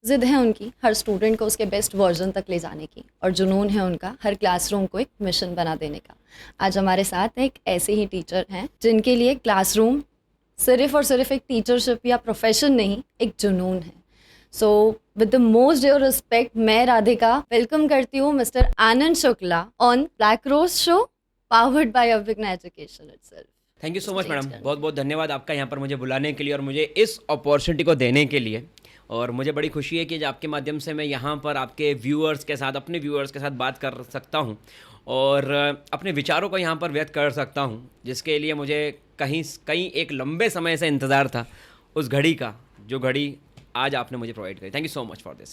ज़िद है उनकी हर स्टूडेंट को उसके बेस्ट वर्जन तक ले जाने की, और जुनून है उनका हर क्लासरूम को एक मिशन बना देने का। आज हमारे साथ एक ऐसे ही टीचर हैं जिनके लिए क्लासरूम सिर्फ और सिर्फ एक टीचरशिप या प्रोफेशन नहीं, एक जुनून है। So with the most due respect, मैं राधिका वेलकम करती हूँ mister Anand Shukla on black rose show, powered by Abhigyan education itself. Thank you so much madam, बहुत बहुत धन्यवाद आपका यहाँ पर मुझे बुलाने के लिए और मुझे इस अपॉर्चुनिटी को देने के लिए। और मुझे बड़ी खुशी है कि आपके माध्यम से मैं यहाँ पर आपके व्यूअर्स के साथ, अपने व्यूअर्स के साथ बात कर सकता हूँ और अपने विचारों को यहाँ पर व्यक्त कर सकता हूँ, जिसके लिए मुझे कहीं एक लंबे समय से इंतज़ार था, उस घड़ी का, जो घड़ी आज आपने मुझे प्रोवाइड करी। Thank you so much for this.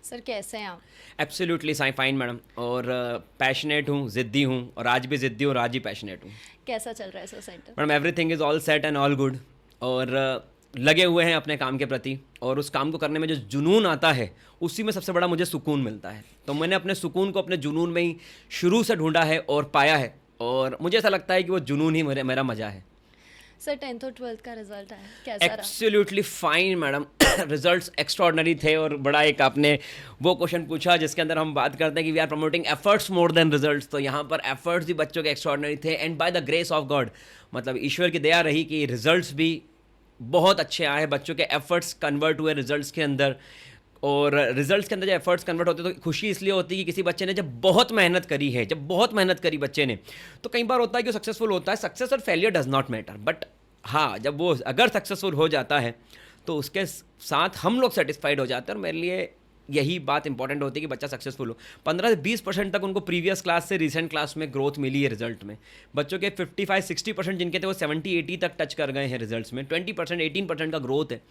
Sir कैसे हैं आप? एब्सोल्युटली फाइन मैडम, और पैशनेट हूँ, ज़िद्दी हूँ, और आज भी ज़िद्दी हूँ और आज ही पैशनेट हूँ। कैसा चल रहा है sir centre? Madam everything is all set and all good, और लगे हुए हैं अपने काम के प्रति, और उस काम को करने में जो जुनून आता है उसी में सबसे बड़ा मुझे सुकून मिलता है। तो मैंने अपने सुकून को अपने जुनून में ही शुरू से ढूंढा है और पाया है, और मुझे ऐसा लगता है कि वो जुनून ही मेरा मज़ा है। सर 10th और 12th का रिजल्ट आया, कैसा रहा? Absolutely fine madam, results extraordinary थे, और बड़ा एक आपने वो क्वेश्चन पूछा जिसके अंदर हम बात करते हैं कि we are promoting efforts more than results. तो यहाँ पर एफर्ट्स भी बच्चों के एक्स्ट्रॉर्डनरी थे, and by the grace of God, मतलब ईश्वर की दया रही कि रिजल्ट्स भी बहुत अच्छे आए, बच्चों के एफर्ट्स कन्वर्ट हुए रिजल्ट्स के अंदर। और रिजल्ट्स के अंदर जब एफर्ट्स कन्वर्ट होते हैं तो खुशी इसलिए होती है कि किसी बच्चे ने जब बहुत मेहनत करी है, जब बहुत मेहनत करी बच्चे ने, तो कई बार होता है कि वो सक्सेसफुल होता है। सक्सेस और failure does not matter, but हाँ, जब वो अगर सक्सेसफुल हो जाता है तो उसके साथ हम लोग सेटिस्फाइड हो जाते हैं, और मेरे लिए यही बात इंपॉर्टेंट होती है कि बच्चा सक्सेसफुल हो। 15 से 20% तक उनको प्रीवियस क्लास से रिसेंट क्लास में ग्रोथ मिली है रिजल्ट में। बच्चों के 55-60% जिनके थे वो 70-80 तक टच कर गए हैं रिजल्ट्स में। 20% 18% का ग्रोथ है,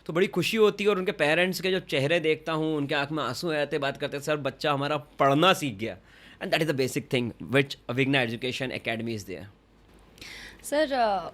तो बड़ी खुशी होती है। और उनके पेरेंट्स के जो चेहरे देखता हूँ, उनके आँख में आंसू आते बात करते, सर बच्चा हमारा पढ़ना सीख गया, and that is the basic thing which Abhigyan education academy is there. Sir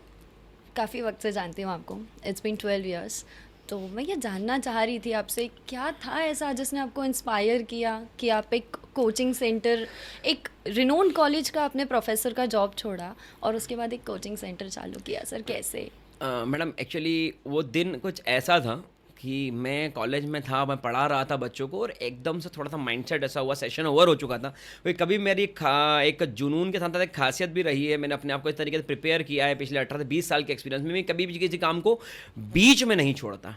काफ़ी वक्त से जानती हूँ आपको, इट्स बीन 12 इयर्स। तो मैं ये जानना चाह रही थी आपसे, क्या था ऐसा जिसने आपको इंस्पायर किया कि आप एक कोचिंग सेंटर, एक रिनोन्ड कॉलेज का अपने प्रोफेसर का जॉब छोड़ा और उसके बाद एक कोचिंग सेंटर चालू किया? सर कैसे? मैडम एक्चुअली वो दिन कुछ ऐसा था कि मैं कॉलेज में था, मैं पढ़ा रहा था बच्चों को, और एकदम से थोड़ा सा माइंडसेट ऐसा हुआ, सेशन ओवर हो चुका था। वो कभी मेरी एक जुनून के साथ साथ एक खासियत भी रही है, मैंने अपने आप को इस तरीके से प्रिपेयर किया है पिछले 18 से 20 साल के एक्सपीरियंस में। मैं कभी भी किसी काम को बीच में नहीं छोड़ता।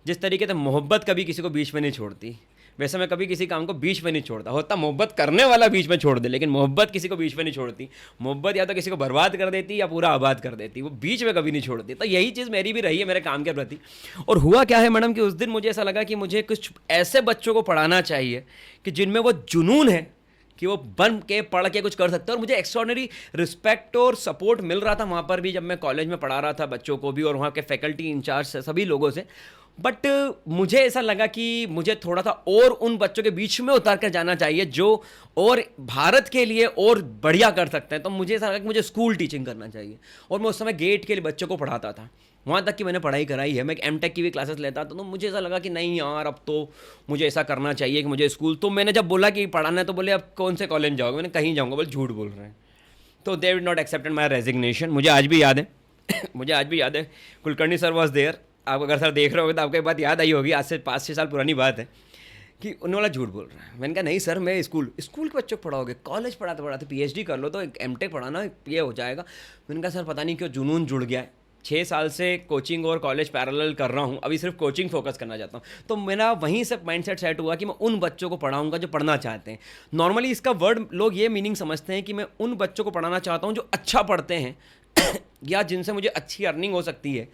जिस तरीके से मोहब्बत कभी किसी को बीच में नहीं छोड़ती, वैसे मैं कभी किसी काम को बीच में नहीं छोड़ता। होता मोहब्बत करने वाला बीच में छोड़ दे, लेकिन मोहब्बत किसी को बीच में नहीं छोड़ती। मोहब्बत या तो किसी को बर्बाद कर देती या पूरा आबाद कर देती, वो बीच में कभी नहीं छोड़ती। तो यही चीज़ मेरी भी रही है मेरे काम के प्रति। और हुआ क्या है मैडम कि उस दिन मुझे ऐसा लगा कि मुझे कुछ ऐसे बच्चों को पढ़ाना चाहिए कि जिनमें वो जुनून है कि वो बन के पढ़ के कुछ कर सकते हैं। और मुझे एक्स्ट्रॉर्डिनरी रिस्पेक्ट और सपोर्ट मिल रहा था वहाँ पर भी, जब मैं कॉलेज में पढ़ा रहा था बच्चों को भी, और वहाँ के फैकल्टी इंचार्ज सभी लोगों से। बट मुझे ऐसा लगा कि मुझे थोड़ा सा और उन बच्चों के बीच में उतार कर जाना चाहिए जो और भारत के लिए और बढ़िया कर सकते हैं। तो मुझे ऐसा लगा कि मुझे स्कूल टीचिंग करना चाहिए, और मैं उस समय गेट के लिए बच्चों को पढ़ाता था। वहाँ तक कि मैंने पढ़ाई कराई है, मैं एक एमटेक की भी क्लासेस लेता था। तो मुझे ऐसा लगा कि नहीं यार, अब तो मुझे ऐसा करना चाहिए कि मुझे स्कूल। तो मैंने जब बोला कि पढ़ाना है तो बोले अब कौन से कॉलेज जाओगे? मैंने कहीं जाऊँगा। बोले झूठ बोल रहे हैं। तो they did not accepted my resignation. मुझे आज भी याद है मुझे आज भी याद है, कुलकर्णी सर वॉज देयर। आप अगर सर देख रहे होगे तो आपको एक बात याद आई होगी, आज से 5-6 साल पुरानी बात है, कि उन्होंने बोला झूठ बोल रहा है। मैंने कहा नहीं सर, मैं स्कूल के बच्चों को पढ़ाओगे? कॉलेज पढ़ाते पीएचडी कर लो तो एमटेक पढ़ाना ये हो जाएगा। मैंने कहा सर पता नहीं क्यों जुनून जुड़ गया है। 6 साल से कोचिंग और कॉलेज पैरेलल कर रहा हूँ, अभी सिर्फ कोचिंग फोकस करना चाहता हूँ। तो मेरा वहीं से माइंडसेट सेट हुआ कि मैं उन बच्चों को पढ़ाऊँगा जो पढ़ना चाहते हैं। नॉर्मली इसका वर्ड लोग ये मीनिंग समझते हैं कि मैं उन बच्चों को पढ़ाना चाहता हूँ जो अच्छा पढ़ते हैं या जिनसे मुझे अच्छी अर्निंग हो सकती है।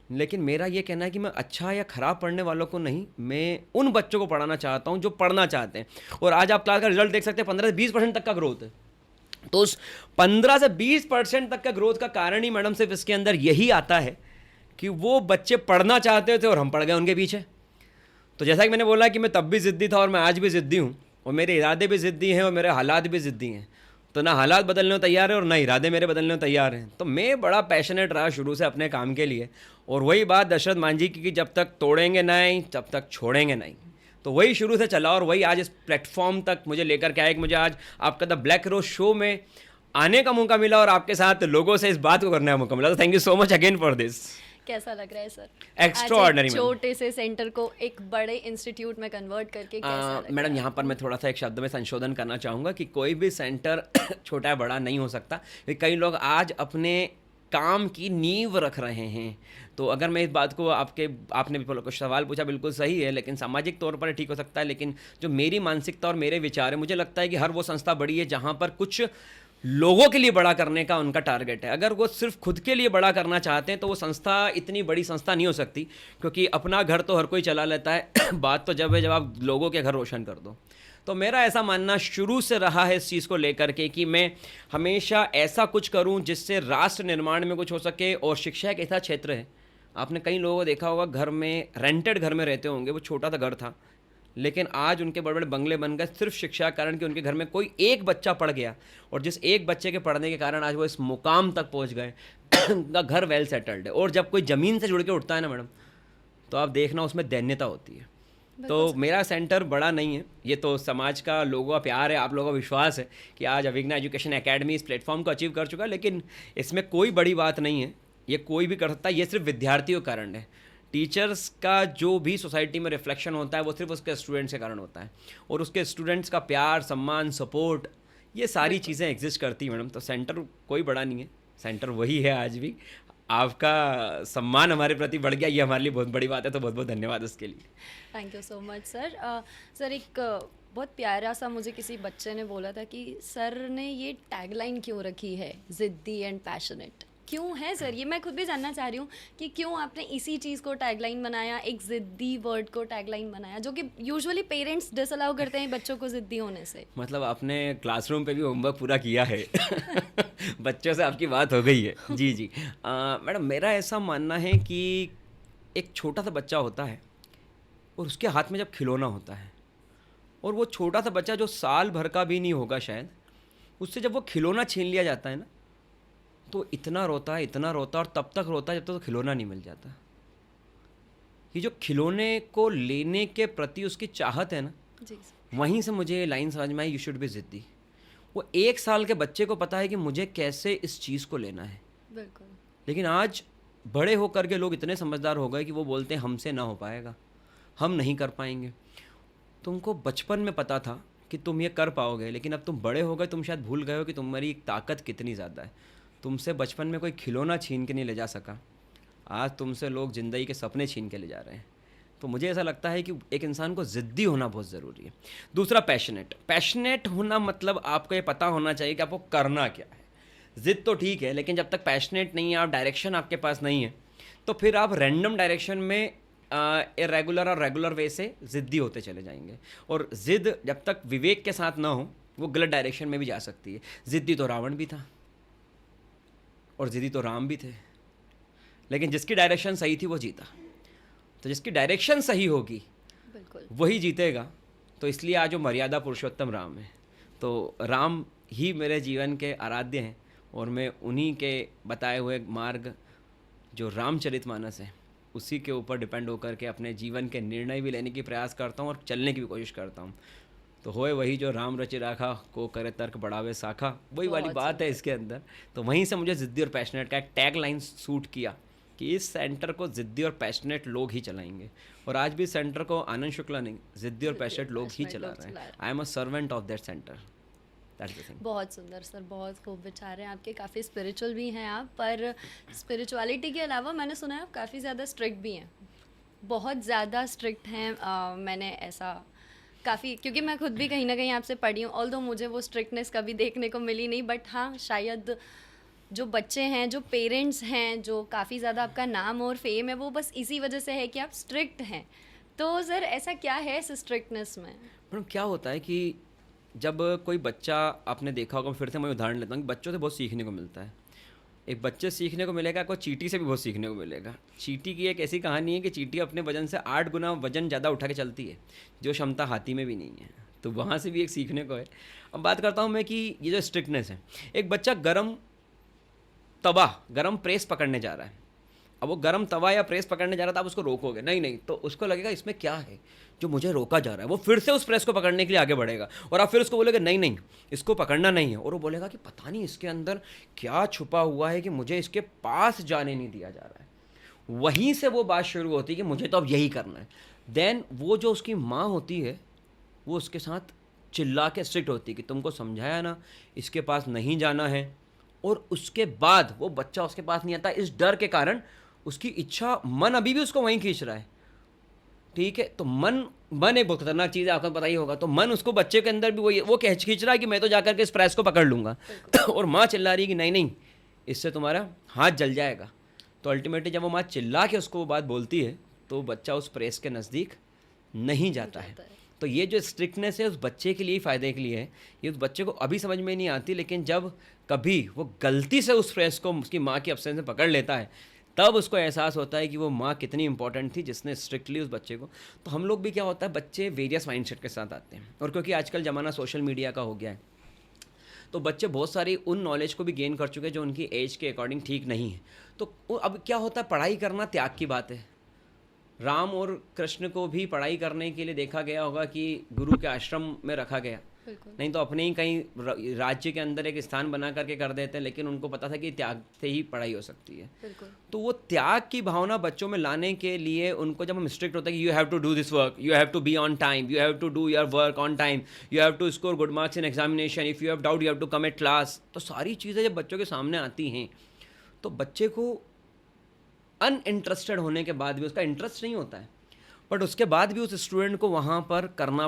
लेकिन मेरा ये कहना है कि मैं अच्छा या ख़राब पढ़ने वालों को नहीं, मैं उन बच्चों को पढ़ाना चाहता हूँ जो पढ़ना चाहते हैं। और आज आप क्लास का रिजल्ट देख सकते हैं, 15 से 20% तक का ग्रोथ है। तो उस 15 से 20% तक का ग्रोथ का कारण ही मैडम सिर्फ इसके अंदर यही आता है कि वो बच्चे पढ़ना चाहते थे और हम पढ़ गए उनके पीछे। तो जैसा कि मैंने बोला कि मैं तब भी ज़िद्दी था और मैं आज भी ज़िद्दी हूँ, और मेरे इरादे भी ज़िद्दी हैं और मेरे हालात भी ज़िद्दी हैं। तो ना हालात बदलने को तैयार है और ना इरादे मेरे बदलने को तैयार हैं। तो मैं बड़ा पैशनेट रहा शुरू से अपने काम के लिए। और वही बात दशरथ मांझी की कि जब तक तोड़ेंगे नहीं तब तक छोड़ेंगे नहीं। तो वही शुरू से चला, और वही आज इस प्लेटफॉर्म तक मुझे लेकर के आया कि मुझे आज आपका द ब्लैक रोज शो में आने का मौका मिला और आपके साथ लोगों से इस बात को करने का मौका मिला। तो thank you so much again for this. कैसा लग रहा है सर? एक्स्ट्राऑर्डिनरी आज एक छोटे से सेंटर को एक बड़े इंस्टीट्यूट में कन्वर्ट करके कैसा लग रहा मैडम है यहाँ पर मैं थोड़ा सा एक शब्द में संशोधन करना चाहूँगा कि कोई भी सेंटर छोटा बड़ा नहीं हो सकता, क्योंकि कई लोग आज अपने काम की नींव रख रहे हैं। तो अगर मैं इस बात को आपने भी कुछ सवाल पूछा, बिल्कुल सही है, लेकिन सामाजिक तौर पर ठीक हो सकता है, लेकिन जो मेरी मानसिकता और मेरे विचार है, मुझे लगता है कि हर वो संस्था बड़ी है जहाँ पर कुछ लोगों के लिए बड़ा करने का उनका टारगेट है। अगर वो सिर्फ खुद के लिए बड़ा करना चाहते हैं तो वो संस्था इतनी बड़ी संस्था नहीं हो सकती, क्योंकि अपना घर तो हर कोई चला लेता है बात तो जब है जब आप लोगों के घर रोशन कर दो। तो मेरा ऐसा मानना शुरू से रहा है इस चीज़ को लेकर के कि मैं हमेशा ऐसा कुछ करूं जिससे राष्ट्र निर्माण में कुछ हो सके। और शिक्षा एक ऐसा क्षेत्र है, आपने कई लोगों को देखा होगा घर में, रेंटेड घर में रहते होंगे, वो छोटा सा घर था लेकिन आज उनके बड़े बड़े बंगले बन गए सिर्फ शिक्षा के कारण कि उनके घर में कोई एक बच्चा पढ़ गया, और जिस एक बच्चे के पढ़ने के कारण आज वो इस मुकाम तक पहुंच गए। उनका घर वेल सेटल्ड है। और जब कोई ज़मीन से जुड़ के उठता है ना मैडम, तो आप देखना उसमें दैन्यता होती है। तो मेरा सेंटर बड़ा नहीं है, ये तो समाज का लोगों का प्यार है, आप लोगों का विश्वास है कि आज अभिज्ञा एजुकेशन एकेडमी इस प्लेटफॉर्म को अचीव कर चुका है, लेकिन इसमें कोई बड़ी बात नहीं है, ये कोई भी कर सकता है, ये सिर्फ विद्यार्थियों के कारण है। टीचर्स का जो भी सोसाइटी में रिफ्लेक्शन होता है वो सिर्फ उसके स्टूडेंट्स के कारण होता है, और उसके स्टूडेंट्स का प्यार, सम्मान, सपोर्ट, ये सारी चीज़ें एग्जिस्ट करती हैं मैडम। तो सेंटर कोई बड़ा नहीं है, सेंटर वही है आज भी। आपका सम्मान हमारे प्रति बढ़ गया, ये हमारे लिए बहुत बड़ी बात है, तो बहुत बहुत धन्यवाद उसके लिए। Thank you so much sir. Sir एक बहुत प्यारा सा मुझे किसी बच्चे ने बोला था कि सर ने ये टैगलाइन क्यों रखी है, ज़िद्दी एंड पैशनेट, क्यों है सर ये? मैं खुद भी जानना चाह रही हूँ कि क्यों आपने इसी चीज़ को टैगलाइन बनाया, एक ज़िद्दी वर्ड को टैगलाइन बनाया, जो कि यूजुअली पेरेंट्स डिसअलाउ करते हैं बच्चों को ज़िद्दी होने से। मतलब आपने क्लासरूम पे भी होमवर्क पूरा किया है बच्चों से आपकी बात हो गई है। जी जी मैडम, मेरा ऐसा मानना है कि एक छोटा सा बच्चा होता है और उसके हाथ में जब खिलौना होता है, और वो छोटा सा बच्चा जो साल भर का भी नहीं होगा शायद, उससे जब वो खिलौना छीन लिया जाता है ना, तो इतना रोता है, इतना रोता है, और तब तक रोता है जब तक तो खिलौना नहीं मिल जाता। ये जो खिलौने को लेने के प्रति उसकी चाहत है ना, जी वहीं से मुझे लाइन समझ में आई, यू शुड बी ज़िद्दी। वो 1 साल के बच्चे को पता है कि मुझे कैसे इस चीज़ को लेना है, बिल्कुल। लेकिन आज बड़े होकर के लोग इतने समझदार हो गए कि वो बोलते हैं हमसे ना हो पाएगा, हम नहीं कर पाएंगे। तुमको बचपन में पता था कि तुम ये कर पाओगे, लेकिन अब तुम बड़े हो गए, तुम शायद भूल गए हो कि तुम्हारी ताकत कितनी ज़्यादा है। तुमसे बचपन में कोई खिलौना छीन के नहीं ले जा सका, आज तुमसे लोग ज़िंदगी के सपने छीन के ले जा रहे हैं। तो मुझे ऐसा लगता है कि एक इंसान को ज़िद्दी होना बहुत ज़रूरी है। दूसरा पैशनेट होना, मतलब आपको ये पता होना चाहिए कि आपको करना क्या है। ज़िद तो ठीक है, लेकिन जब तक पैशनेट नहीं है, आप डायरेक्शन आपके पास नहीं है, तो फिर आप रैंडम डायरेक्शन में इरेगुलर और रेगुलर वे से ज़िद्दी होते चले जाएंगे। और ज़िद जब तक विवेक के साथ ना हो, वो गलत डायरेक्शन में भी जा सकती है। ज़िद्दी तो रावण भी था और ज़िद्दी तो राम भी थे, लेकिन जिसकी डायरेक्शन सही थी वो जीता। तो जिसकी डायरेक्शन सही होगी बिल्कुल वही जीतेगा। तो इसलिए आज वो मर्यादा पुरुषोत्तम राम है। तो राम ही मेरे जीवन के आराध्य हैं, और मैं उन्हीं के बताए हुए मार्ग जो रामचरितमानस है उसी के ऊपर डिपेंड होकर के अपने जीवन के निर्णय भी लेने की प्रयास करता हूँ और चलने की भी कोशिश करता हूँ। तो होए वही जो राम रचि राखा, को करे तर्क बढ़ावे साखा, वही वाली बात है इसके अंदर। तो वहीं से मुझे ज़िद्दी और पैशनेट का एक टैग लाइन सूट किया कि इस सेंटर को ज़िद्दी और पैशनेट लोग ही चलाएंगे। और आज भी सेंटर को आनंद शुक्ला नहीं, ज़िद्दी और पैशनेट लोग ही चला रहे हैं। I am a servant of that centre. बहुत सुंदर सर, बहुत खूब विचार हैं आपके, काफ़ी स्पिरिचुअल भी हैं आप, पर स्पिरिचुअलिटी के अलावा मैंने सुना है आप काफ़ी ज़्यादा स्ट्रिक्ट भी हैं, बहुत ज़्यादा स्ट्रिक्ट हैं। मैंने ऐसा काफ़ी, क्योंकि मैं खुद भी कहीं ना कहीं आपसे पढ़ी हूँ, ऑल्दो मुझे वो स्ट्रिक्टनेस कभी देखने को मिली नहीं, बट हाँ शायद जो बच्चे हैं, जो पेरेंट्स हैं, जो काफ़ी ज़्यादा आपका नाम और फेम है, वो बस इसी वजह से है कि आप स्ट्रिक्ट हैं। तो सर ऐसा क्या है इस स्ट्रिक्टनेस में? मैडम क्या होता है कि जब कोई बच्चा, आपने देखा होगा, फिर से मैं उदाहरण लेता हूँ कि बच्चों से बहुत सीखने को मिलता है। एक बच्चे सीखने को मिलेगा, कोई चींटी से भी बहुत सीखने को मिलेगा। चींटी की एक ऐसी कहानी है कि चींटी अपने वजन से 8 गुना वजन ज़्यादा उठा के चलती है, जो क्षमता हाथी में भी नहीं है। तो वहाँ से भी एक सीखने को है। अब बात करता हूँ मैं कि ये जो स्ट्रिक्टनेस है, एक बच्चा गरम प्रेस पकड़ने जा रहा है। अब वो गरम तवा या प्रेस पकड़ने जा रहा था, आप उसको रोकोगे नहीं, तो उसको लगेगा इसमें क्या है जो मुझे रोका जा रहा है। वो फिर से उस प्रेस को पकड़ने के लिए आगे बढ़ेगा, और आप फिर उसको बोलेगे नहीं इसको पकड़ना नहीं है, और वो बोलेगा कि पता नहीं इसके अंदर क्या छुपा हुआ है कि मुझे इसके पास जाने नहीं दिया जा रहा है। वहीं से वो बात शुरू होती है कि मुझे तो अब यही करना है। देन वो जो उसकी माँ होती है वो उसके साथ चिल्ला के स्ट्रिक्ट होती है कि तुमको समझाया ना, इसके पास नहीं जाना है। और उसके बाद वो बच्चा उसके पास नहीं आता, इस डर के कारण उसकी इच्छा, मन अभी भी उसको वहीं खींच रहा है। ठीक है, तो मन एक बहुत खतरनाक चीज़ है, आपको पता ही होगा। तो मन उसको, बच्चे के अंदर भी वो खींच रहा है कि मैं तो जाकर के इस प्रेस को पकड़ लूँगा और माँ चिल्ला रही है कि नहीं नहीं, इससे तुम्हारा हाथ जल जाएगा। तो अल्टीमेटली जब वो माँ चिल्ला के उसको वो बात बोलती है तो बच्चा उस प्रेस के नज़दीक नहीं जाता है। तो ये जो स्ट्रिक्टनेस है उस बच्चे के लिए ही फ़ायदे के लिए है। ये उस बच्चे को अभी समझ में नहीं आती, लेकिन जब कभी वो गलती से उस प्रेस को उसकी माँ की एब्सेंस में पकड़ लेता है तब उसको एहसास होता है कि वो माँ कितनी इंपॉर्टेंट थी जिसने स्ट्रिक्टली उस बच्चे को। तो हम लोग भी क्या होता है, बच्चे वेरियस माइंडसेट के साथ आते हैं, और क्योंकि आजकल ज़माना सोशल मीडिया का हो गया है तो बच्चे बहुत सारी उन नॉलेज को भी गेन कर चुके हैं जो उनकी एज के अकॉर्डिंग ठीक नहीं है। तो अब क्या होता है, पढ़ाई करना त्याग की बात है। राम और कृष्ण को भी पढ़ाई करने के लिए देखा गया होगा कि गुरु के आश्रम में रखा गया, नहीं तो अपने ही कहीं राज्य के अंदर एक स्थान बना करके कर देते हैं, लेकिन उनको पता था कि त्याग से ही पढ़ाई हो सकती है। तो वो त्याग की भावना बच्चों में लाने के लिए उनको जब हम स्ट्रिक्ट होता है कि you have to do this work, you have to be on time, you have to do your work on time, you have to score good marks in examination, if you have doubt you have to come at class, तो सारी चीज़ें जब बच्चों के सामने आती हैं तो बच्चे को अनइंटरेस्टेड होने के बाद भी, उसका इंटरेस्ट नहीं होता है बट उसके बाद भी उस स्टूडेंट को वहाँ पर करना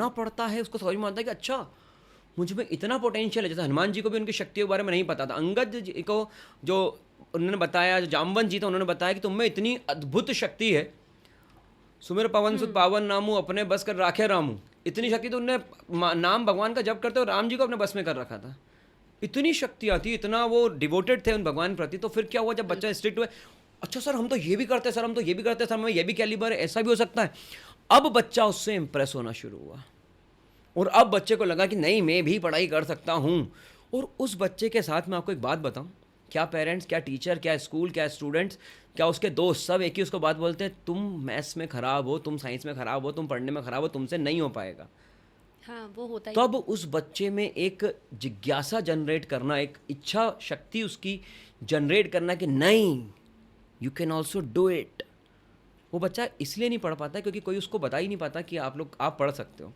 पड़ता है। उसको समझ में आता है कि अच्छा मुझ में इतना पोटेंशियल है। जैसे हनुमान जी को भी उनकी शक्तियों के बारे में नहीं पता था, अंगद जी को जो उन्होंने बताया, जो जामवंत जी था उन्होंने बताया कि तुम में इतनी अद्भुत शक्ति है, सुमेर पवन सुत पावन नामू अपने बस कर राखे रामू, इतनी शक्ति। तो उन्होंने नाम भगवान का जप करते हुए राम जी को अपने बस में कर रखा था। इतनी शक्तियाँ थी, इतना वो डिवोटेड थे उन भगवान प्रति। तो फिर क्या हुआ जब बच्चा स्ट्रिक्ट हुए, अच्छा सर हम तो ये भी करते हैं, सर हम तो ये भी करते हैं, सर हमें ये भी कैलिबर है, ऐसा भी हो सकता है। अब बच्चा उससे इंप्रेस होना शुरू हुआ और अब बच्चे को लगा कि नहीं मैं भी पढ़ाई कर सकता हूँ। और उस बच्चे के साथ मैं आपको एक बात बताऊँ, क्या पेरेंट्स, क्या टीचर, क्या स्कूल, क्या स्टूडेंट्स, क्या उसके दोस्त, सब एक ही उसको बात बोलते हैं, तुम मैथ्स में ख़राब हो, तुम साइंस में ख़राब हो, तुम पढ़ने में ख़राब हो, तुमसे नहीं हो पाएगा। हाँ, वो होता ही। तब उस बच्चे में एक जिज्ञासा जनरेट करना, एक इच्छा शक्ति उसकी जनरेट करना कि नहीं you can also do it. वो बच्चा इसलिए नहीं पढ़ पाता क्योंकि कोई उसको बता ही नहीं पाता कि आप पढ़ सकते हो।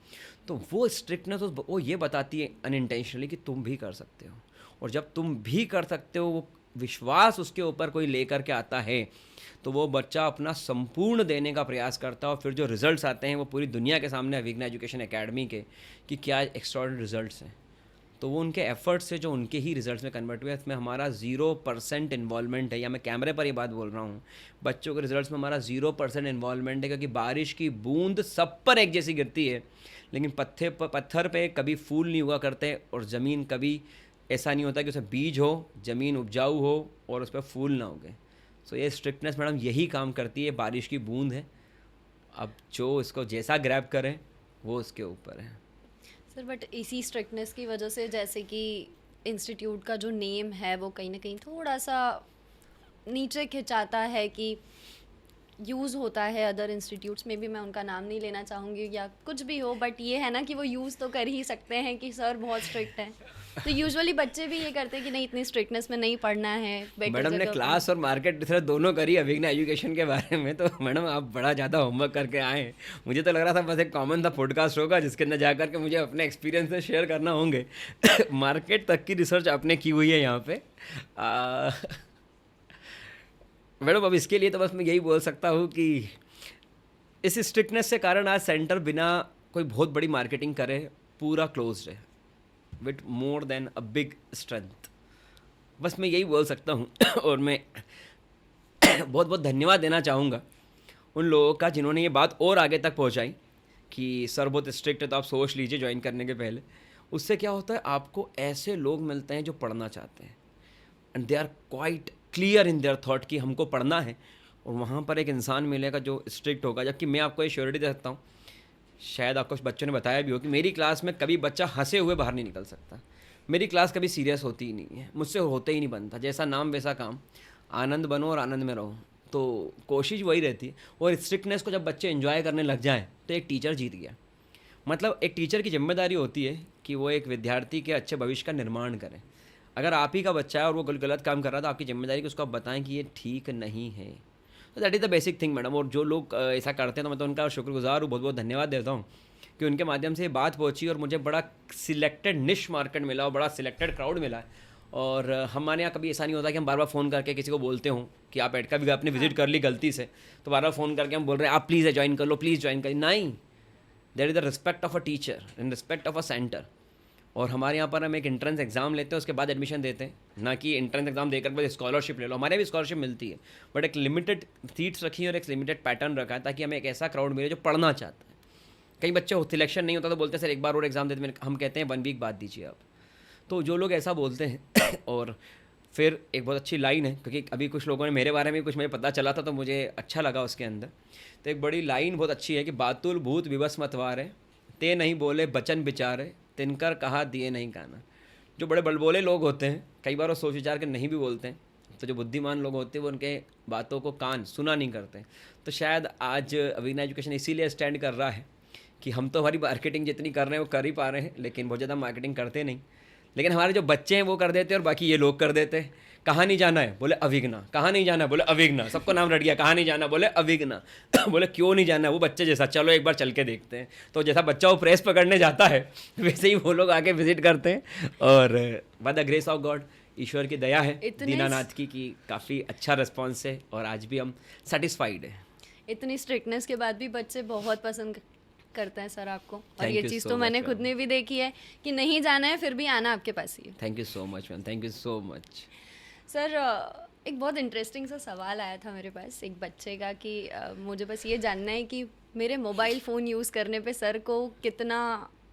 तो वो स्ट्रिक्टनेस वो ये बताती है अनइंटेंशनली कि तुम भी कर सकते हो, और जब तुम भी कर सकते हो, वो विश्वास उसके ऊपर कोई लेकर के आता है तो वो बच्चा अपना संपूर्ण देने का प्रयास करता है। और फिर जो रिजल्ट्स आते हैं वो पूरी दुनिया के सामने अभिज्ञा एजुकेशन एकेडमी के कि क्या एक्स्ट्राऑर्डिनरी रिजल्ट्स हैं। तो वो उनके एफर्ट्स से जो उनके ही रिजल्ट्स में कन्वर्ट हुए, इसमें हमारा 0% इन्वॉल्वमेंट है। या मैं कैमरे पर ये बात बोल रहा हूँ, बच्चों के रिजल्ट्स में हमारा 0% इन्वॉल्वमेंट है, क्योंकि बारिश की बूंद सब पर एक जैसी गिरती है, लेकिन पत्थर पे कभी फूल नहीं हुआ करते, और ज़मीन कभी ऐसा नहीं होता कि उसमें बीज हो, ज़मीन उपजाऊ हो और उस पर फूल ना उगे। सो ये स्ट्रिक्टनेस मैडम यही काम करती है, बारिश की बूंद है। अब जो इसको जैसा ग्रैब करें वो उसके ऊपर है। सर बट इसी स्ट्रिक्टनेस की वजह से जैसे कि इंस्टीट्यूट का जो नेम है वो कहीं ना कहीं थोड़ा सा नीचे खिंचाता है कि यूज़ होता है अदर इंस्टीट्यूट्स में भी। मैं उनका नाम नहीं लेना चाहूँगी या कुछ भी हो, बट ये है ना कि वो यूज़ तो कर ही सकते हैं कि सर बहुत स्ट्रिक्ट है। तो यूजुअली बच्चे भी ये करते हैं कि नहीं इतनी स्ट्रिक्टनेस में नहीं पढ़ना है। मैडम ने क्लास और मार्केट रिसर्च दोनों करी अभिज्ञा एजुकेशन के बारे में, तो मैडम आप बड़ा ज़्यादा होमवर्क करके आए हैं। मुझे तो लग रहा था बस एक कॉमन सा पॉडकास्ट होगा जिसके अंदर जाकर के मुझे अपने एक्सपीरियंस से शेयर करना होंगे। मार्केट तक की रिसर्च आपने की हुई है यहाँ पे। मैडम अब इसके लिए तो बस मैं यही बोल सकता हूँ कि इस स्ट्रिक्टनेस के कारण आज सेंटर बिना कोई बहुत बड़ी मार्केटिंग करे पूरा क्लोज्ड है, with more than a big strength. बस मैं यही बोल सकता हूँ। और मैं बहुत बहुत धन्यवाद देना चाहूँगा उन लोगों का जिन्होंने ये बात और आगे तक पहुँचाई कि सर बहुत स्ट्रिक्ट है, तो आप सोच लीजिए ज्वाइन करने के पहले। उससे क्या होता है, आपको ऐसे लोग मिलते हैं जो पढ़ना चाहते हैं and they are quite clear in their thought कि हमको पढ़ना है, और वहाँ पर एक इंसान मिलेगा जो स्ट्रिक्ट होगा। जबकि मैं आपको ये श्योरिटी दे सकता हूँ, शायद आपको बच्चों ने बताया भी हो कि मेरी क्लास में कभी बच्चा हंसे हुए बाहर नहीं निकल सकता। मेरी क्लास कभी सीरियस होती ही नहीं है, मुझसे होते ही नहीं बनता। जैसा नाम वैसा काम, आनंद बनो और आनंद में रहो। तो कोशिश वही रहती है। और स्ट्रिक्टनेस को जब बच्चे एंजॉय करने लग जाएँ तो एक टीचर जीत गया। मतलब एक टीचर की जिम्मेदारी होती है कि वो एक विद्यार्थी के अच्छे भविष्य का निर्माण करें। अगर आप ही का बच्चा है और वो गलत काम कर रहा था, आपकी जिम्मेदारी कि उसको आप बताएं कि ये ठीक नहीं है, that is the basic thing madam. और जो लोग ऐसा करते हैं तो मैं तो उनका शुक्रगुजार हूँ, बहुत बहुत धन्यवाद देता हूँ कि उनके माध्यम से ये बात पहुँची और मुझे बड़ा सिलेक्टेड निश मार्केट मिला और बड़ा सिलेक्टेड क्राउड मिला है। और हमारे यहाँ कभी ऐसा नहीं होता कि हम बार बार फ़ोन करके किसी को बोलते हों कि आप एड का भी आपने विजिट कर ली गलती से, तो बार बार फ़ोन करके हम बोल रहे हैं आप प्लीज़ ज्वाइन कर लो, प्लीज़ ज्वाइन कर। नहीं, there is the respect of a teacher in respect of a centre. और हमारे यहाँ पर हम एक एंट्रेंस एग्जाम लेते हैं, उसके बाद एडमिशन देते हैं, ना कि एंट्रेंस एग्जाम देकर बाद स्कॉलरशिप ले लो। हमारे भी स्कॉलरशिप मिलती है, बट एक लिमिटेड सीट्स रखी है और एक लिमिटेड पैटर्न रखा है ताकि हमें एक ऐसा क्राउड मिले जो पढ़ना चाहता है। कई बच्चे सिलेक्शन नहीं होता तो बोलते हैं सर एक बार और एग्जाम देते, हम कहते हैं 1 वीक बाद दीजिए आप। तो जो लोग ऐसा बोलते हैं और फिर एक बहुत अच्छी लाइन है, क्योंकि अभी कुछ लोगों ने मेरे बारे में कुछ मुझे पता चला था तो मुझे अच्छा लगा उसके अंदर। तो एक बड़ी लाइन बहुत अच्छी है कि बातुल भूत विवश मतवारे, ते नहीं बोले बचन बिचारे, तिनकर कहा दिए नहीं काना। जो बड़े बड़बोले लोग होते हैं कई बार वो सोच विचार के नहीं भी बोलते हैं, तो जो बुद्धिमान लोग होते हैं वो उनके बातों को कान सुना नहीं करते। तो शायद आज अवीना एजुकेशन इसीलिए स्टैंड कर रहा है कि हम तो हमारी मार्केटिंग जितनी कर रहे हैं वो कर ही पा रहे हैं, लेकिन बहुत ज़्यादा मार्केटिंग करते नहीं। लेकिन हमारे जो बच्चे हैं वो कर देते हैं और बाकी ये लोग कर देते हैं। कहाँ नहीं जाना है, बोले अविघ्ना। कहाँ नहीं जाना है, बोले अविघ्ना। सबको नाम रट गया, कहाँ नहीं जाना, बोले अविघ्ना। बोले क्यों नहीं जाना है, वो बच्चे जैसा, चलो एक बार चल के देखते हैं। तो जैसा बच्चा वो प्रेस पकड़ने जाता है वैसे ही वो लोग आके विजिट करते हैं। और by the grace of God, ईश्वर की दया है दीनानाथ की कि काफ़ी अच्छा रिस्पॉन्स है और आज भी हम सेटिस्फाइड हैं। इतनी स्ट्रिक्टनेस के बाद भी बच्चे बहुत पसंद करते हैं सर आपको, और Thank ये you चीज़ so तो much, मैंने ma'am. खुद ने भी देखी है कि नहीं जाना है फिर भी आना आपके पास ही है। Thank you so much ma'am, thank you so much. Sir एक बहुत इंटरेस्टिंग सा सवाल आया था मेरे पास एक बच्चे का कि मुझे बस ये जानना है कि मेरे मोबाइल फ़ोन यूज़ करने पे सर को कितना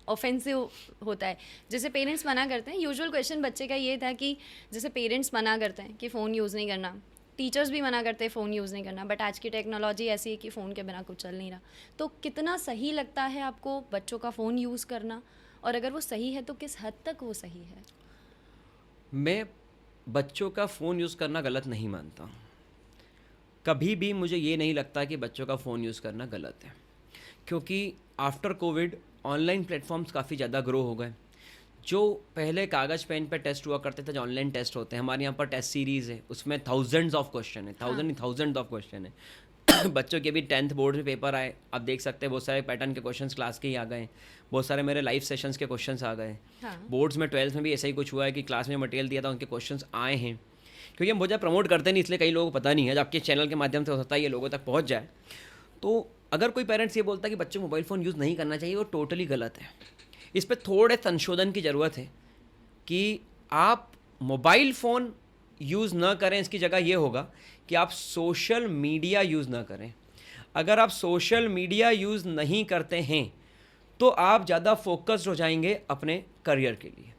ऑफेंसिव होता है। जैसे पेरेंट्स मना करते हैं, यूजुअल क्वेश्चन बच्चे का ये था कि जैसे पेरेंट्स मना करते हैं कि फ़ोन यूज़ नहीं करना, टीचर्स भी मना करते हैं फ़ोन यूज़ नहीं करना, बट आज की टेक्नोलॉजी ऐसी है कि फ़ोन के बिना कुछ चल नहीं रहा। तो कितना सही लगता है आपको बच्चों का फ़ोन यूज़ करना, और अगर वो सही है तो किस हद तक वो सही है? मैं बच्चों का फ़ोन यूज़ करना गलत नहीं मानता। कभी भी मुझे ये नहीं लगता कि बच्चों का फ़ोन यूज़ करना गलत है, क्योंकि आफ्टर कोविड ऑनलाइन प्लेटफॉर्म्स काफ़ी ज़्यादा ग्रो हो गए। जो पहले कागज़ पेन पे टेस्ट हुआ करते थे, जो ऑनलाइन टेस्ट होते हैं, हमारे यहाँ पर टेस्ट सीरीज़ है, उसमें थाउजेंड्स ऑफ क्वेश्चन है, थाउजेंड ऑफ क्वेश्चन है। बच्चों के भी 10th बोर्ड में पेपर आए, आप देख सकते हैं बहुत सारे पैटर्न के क्वेश्चंस क्लास के ही आ गए, बहुत सारे मेरे लाइव सेशंस के क्वेश्चंस आ गए। बोर्ड्स में 12th में भी ऐसा ही कुछ हुआ है कि क्लास में मटेरियल दिया था उनके क्वेश्चंस आए हैं। क्योंकि हम बहुत ज़्यादा प्रमोट करते नहीं, इसलिए कई लोगों को पता नहीं है। जब आपके चैनल के माध्यम से हो सकता है ये लोगों तक पहुँच जाए। तो अगर कोई पेरेंट्स ये बोलता है कि बच्चे मोबाइल फ़ोन यूज़ नहीं करना चाहिए, वो टोटली गलत है। इस पर थोड़े संशोधन की ज़रूरत है कि आप मोबाइल फ़ोन यूज़ ना करें, इसकी जगह ये होगा कि आप सोशल मीडिया यूज़ ना करें। अगर आप सोशल मीडिया यूज़ नहीं करते हैं तो आप ज़्यादा फोकस्ड हो जाएंगे अपने करियर के लिए,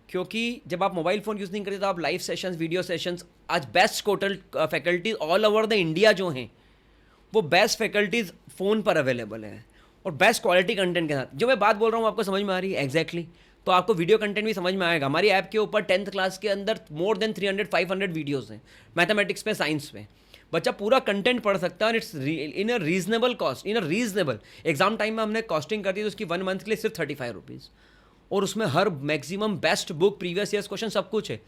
क्योंकि जब आप मोबाइल फ़ोन यूज़ नहीं करते तो आप लाइव सेशंस, वीडियो सेशंस, आज best total faculties all over the India जो हैं वो बेस्ट फैकल्टीज़ फ़ोन पर अवेलेबल हैं और बेस्ट क्वालिटी कंटेंट के साथ। जो मैं बात बोल रहा हूँ आपको समझ में आ रही है? एग्जैक्टली। तो आपको वीडियो कंटेंट भी समझ में आएगा। हमारी ऐप के ऊपर 10th क्लास के अंदर मोर देन 300-500 वीडियोज़ हैं, मैथमेटिक्स पे, साइंस पे। बच्चा पूरा कंटेंट पढ़ सकता है और it's in a reasonable cost, in a reasonable. Exam time में हमने कॉस्टिंग कर दी तो उसकी 1 मंथ के लिए सिर्फ 35 रुपीज़, और उसमें हर maximum best book, previous years question, सब कुछ है।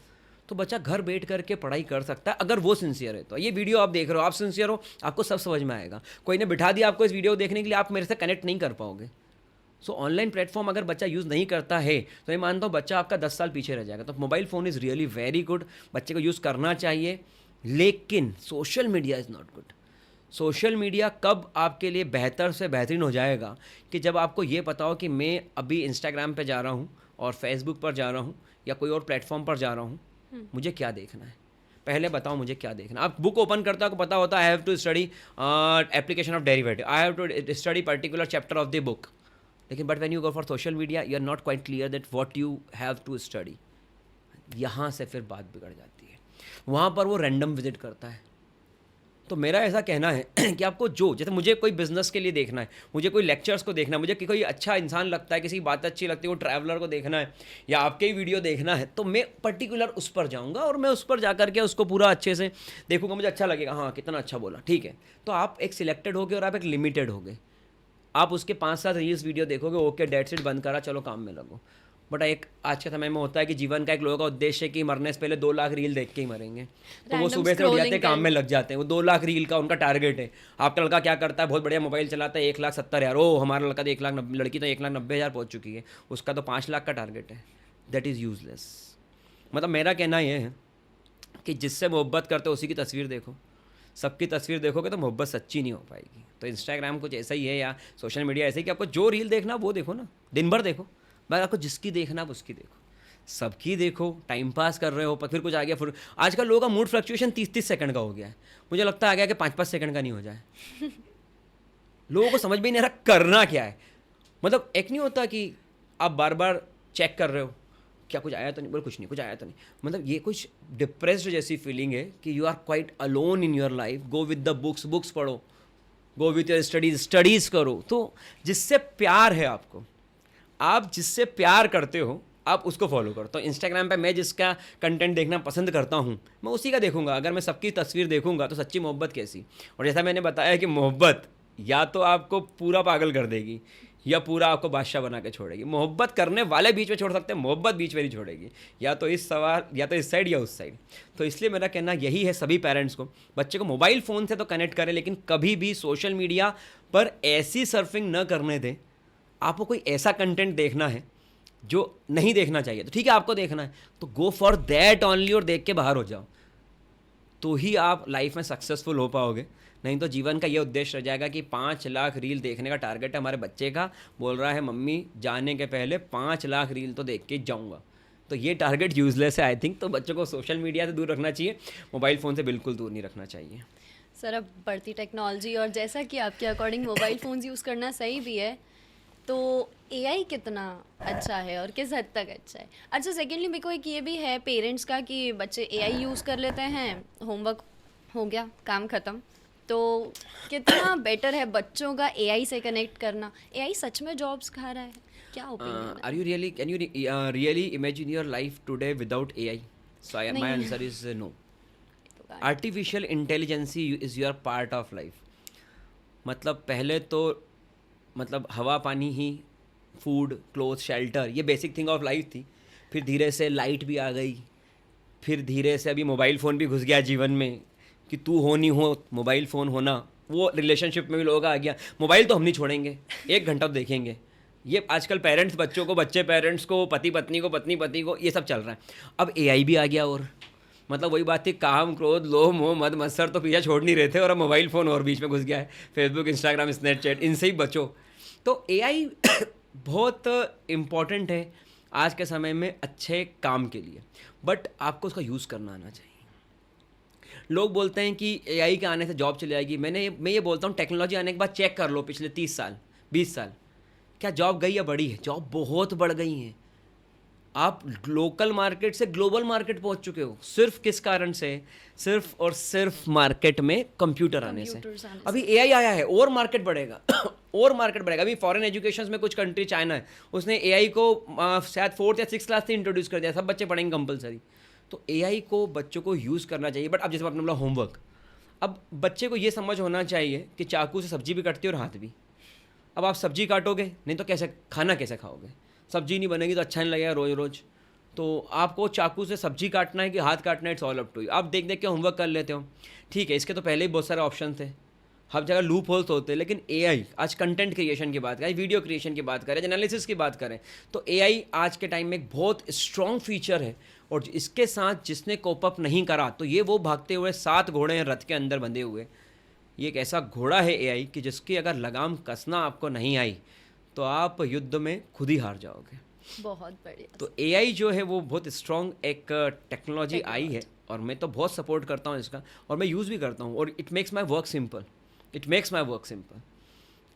तो बच्चा घर बैठ करके पढ़ाई कर सकता है अगर वो सिंसियर है। तो ये वीडियो आप देख रहे हो, आप सिंसियर हो, आपको सब समझ में आएगा। कोई ने बिठा दिया आपको इस वीडियो को देखने के लिए, आप मेरे से कनेक्ट नहीं कर पाओगे। सो ऑनलाइन प्लेटफॉर्म अगर बच्चा यूज़ नहीं करता है तो मैं मानता हूँ बच्चा आपका 10 साल पीछे रह जाएगा। तो mobile phone is really very good, बच्चे को यूज़ करना चाहिए, लेकिन social media is not good. Social media कब आपके लिए बेहतर से बेहतरीन हो जाएगा कि जब आपको ये पता हो कि मैं अभी इंस्टाग्राम पे जा रहा हूँ और फेसबुक पर जा रहा हूँ या कोई और प्लेटफॉर्म पर जा रहा हूँ, मुझे क्या देखना है, पहले बताओ मुझे क्या देखना। आप बुक ओपन करते हो, आपको पता होता है I have to study application of derivative, I have to study particular chapter of the book. लेकिन but when you go for social media you are not quite clear that what you have to study. यहाँ से फिर बात बिगड़ जाती है, वहाँ पर वो रैंडम विजिट करता है। तो मेरा ऐसा कहना है कि आपको जो, जैसे मुझे कोई बिज़नेस के लिए देखना है, मुझे कोई लेक्चर्स को देखना है, मुझे कोई अच्छा इंसान लगता है, किसी की बात अच्छी लगती है, वो ट्रैवलर को देखना है या आपके ही वीडियो देखना है, तो मैं पर्टिकुलर उस पर जाऊँगा और मैं उस पर जा करके उसको पूरा अच्छे से देखूँगा। मुझे अच्छा लगेगा, हाँ कितना अच्छा बोला, ठीक है। तो आप एक सिलेक्टेड हो गए और आप एक लिमिटेड हो गए। आप उसके 5-7 रील्स वीडियो देखोगे, ओके डेट्स इट, बंद करा, चलो काम में लगो। बट एक आज के समय में होता है कि जीवन का एक लोगों का उद्देश्य है कि मरने से पहले 2 लाख रील देख के ही मरेंगे, तो वो Random सुबह से उठ जाते हैं, scrolling काम में कर- लग जाते हैं, वो 2 लाख रील का उनका टारगेट है। आपका लड़का क्या करता है, बहुत बढ़िया मोबाइल चलाता है, 1,70,000, ओ हमारा लड़का तो 1,90,000, लड़की तो 1,90,000 पहुँच चुकी है, उसका तो 5 लाख का टारगेट है। That is useless. मतलब मेरा कहना ये है कि जिससे मोहब्बत करते हो उसी की तस्वीर देखो। सबकी तस्वीर देखोगे तो मोहब्बत सच्ची नहीं हो पाएगी। तो इंस्टाग्राम कुछ ऐसा ही है या सोशल मीडिया ऐसे ही कि आपको जो रील देखना वो देखो ना, दिन भर देखो, बस आपको जिसकी देखना आप उसकी देखो। सबकी देखो, टाइम पास कर रहे हो, पर फिर कुछ आ गया, फिर आजकल लोगों का मूड फ्लक्चुएशन 30-30 सेकंड का हो गया है। मुझे लगता है आ गया कि 5-5 सेकंड का नहीं हो जाए। लोगों को समझ में नहीं आ रहा करना क्या है। मतलब एक नहीं होता कि आप बार बार चेक कर रहे हो क्या कुछ आया तो नहीं, बोल कुछ नहीं, कुछ आया तो नहीं। मतलब ये कुछ डिप्रेस्ड जैसी फीलिंग है कि you are quite alone in your life. Go with the books, books पढ़ो, go with your studies, studies करो। तो जिससे प्यार है आपको, आप जिससे प्यार करते हो आप उसको फॉलो करो। तो इंस्टाग्राम पे मैं जिसका कंटेंट देखना पसंद करता हूँ मैं उसी का देखूंगा। अगर मैं सबकी तस्वीर देखूंगा तो सच्ची मोहब्बत कैसी। और जैसा मैंने बताया कि मोहब्बत या तो आपको पूरा पागल कर देगी या पूरा आपको बादशाह बना के छोड़ेगी। मोहब्बत करने वाले बीच में छोड़ सकते हैं, मोहब्बत बीच में नहीं छोड़ेगी, या तो इस सवाल या तो इस साइड या उस साइड। तो इसलिए मेरा कहना यही है सभी पेरेंट्स को, बच्चे को मोबाइल फ़ोन से तो कनेक्ट करें, लेकिन कभी भी सोशल मीडिया पर ऐसी सर्फिंग न करने दें। आपको कोई ऐसा कंटेंट देखना है जो नहीं देखना चाहिए तो ठीक है, आपको देखना है तो गो फॉर दैट ओनली, और देख के बाहर हो जाओ, तो ही आप लाइफ में सक्सेसफुल हो पाओगे। नहीं तो जीवन का ये उद्देश्य रह जाएगा कि 5 लाख रील देखने का टारगेट है हमारे बच्चे का, बोल रहा है मम्मी जाने के पहले 5 लाख रील तो देख के जाऊँगा। तो ये टारगेट यूजलेस है आई थिंक। तो बच्चों को सोशल मीडिया से दूर रखना चाहिए, मोबाइल फ़ोन से बिल्कुल दूर नहीं रखना चाहिए। सर अब बढ़ती टेक्नोलॉजी और जैसा कि आपके अकॉर्डिंग मोबाइल फ़ोन्स यूज़ करना सही भी है, तो एआई कितना अच्छा है और किस हद तक अच्छा है? अच्छा, सेकेंडली मेरे को एक ये भी है पेरेंट्स का कि बच्चे एआई यूज़ कर लेते हैं, होमवर्क हो गया, काम ख़त्म। तो कितना बेटर है बच्चों का एआई से कनेक्ट करना? एआई सच में जॉब्स खा रहा है? क्या ओपिनियन है? Are you really, can you really imagine your life today without AI? So my नहीं। Answer is no. Artificial intelligence is your part of life. मतलब पहले तो मतलब हवा पानी ही, फूड क्लोथ शेल्टर, ये बेसिक थिंग ऑफ लाइफ थी। फिर धीरे से लाइट भी आ गई, फिर धीरे से अभी मोबाइल फ़ोन भी घुस गया जीवन में कि तू हो नहीं हो मोबाइल फ़ोन होना। वो रिलेशनशिप में भी लोगों का आ गया, मोबाइल तो हम नहीं छोड़ेंगे, 1 घंटा तो देखेंगे। ये आजकल पेरेंट्स बच्चों को, बच्चे पेरेंट्स को, पति पत्नी को, पत्नी पति को, ये सब चल रहा है। अब एआई भी आ गया, और मतलब वही बात थी, काम क्रोध लोभ मोह मद मत्सर तो पीछा छोड़ नहीं रहे थे, और अब मोबाइल फ़ोन और बीच में घुस गया है, फेसबुक इंस्टाग्राम स्नैपचैट, इनसे ही बचो। तो एआई बहुत इम्पॉर्टेंट है आज के समय में अच्छे काम के लिए, बट आपको उसका यूज़ करना आना चाहिए। लोग बोलते हैं कि एआई के आने से जॉब चली जाएगी। मैं ये बोलता हूँ टेक्नोलॉजी आने के बाद चेक कर लो पिछले 30 साल 20 साल, क्या जॉब गई या बढ़ी है? जॉब बहुत बढ़ गई हैं। आप लोकल मार्केट से ग्लोबल मार्केट पहुंच चुके हो, सिर्फ किस कारण से? सिर्फ और सिर्फ मार्केट में कंप्यूटर आने से। कंप्यूटर्स आने अभी एआई आया है और मार्केट बढ़ेगा और मार्केट बढ़ेगा। अभी फॉरेन एजुकेशन में कुछ कंट्री, चाइना है, उसने एआई को शायद 4th या 6th क्लास से इंट्रोड्यूस कर दिया, सब बच्चे पढ़ेंगे कंपलसरी। तो एआई को बच्चों को यूज़ करना चाहिए। बट अब जैसे आपने बोला होमवर्क, अब बच्चे को ये समझ होना चाहिए कि चाकू से सब्जी भी कटती है और हाथ भी। अब आप सब्जी काटोगे नहीं तो कैसे खाना कैसे खाओगे? सब्जी नहीं बनेगी तो अच्छा नहीं लगेगा रोज़ रोज़। तो आपको चाकू से सब्जी काटना है कि हाथ काटना है, it's all up to you. आप देख देख के होमवर्क कर लेते हो, ठीक है। इसके तो पहले ही बहुत सारे ऑप्शन थे, हर जगह लूप होल्स होते हैं। लेकिन एआई आज कंटेंट क्रिएशन की बात करें, वीडियो क्रिएशन की बात करें, एनालिसिस की बात करें, तो एआई आज के टाइम में एक बहुत स्ट्रॉन्ग फीचर है। और इसके साथ जिसने कोप अप नहीं करा तो ये वो भागते हुए 7 घोड़े हैं रथ के अंदर बंधे हुए। ये एक ऐसा घोड़ा है एआई कि जिसकी अगर लगाम कसना आपको नहीं आई तो आप युद्ध में खुद ही हार जाओगे। बहुत बढ़िया। तो एआई जो है वो बहुत स्ट्रॉन्ग एक टेक्नोलॉजी आई है, और मैं तो बहुत सपोर्ट करता हूँ इसका, और मैं यूज़ भी करता हूँ, और it makes my work simple, it makes my work simple.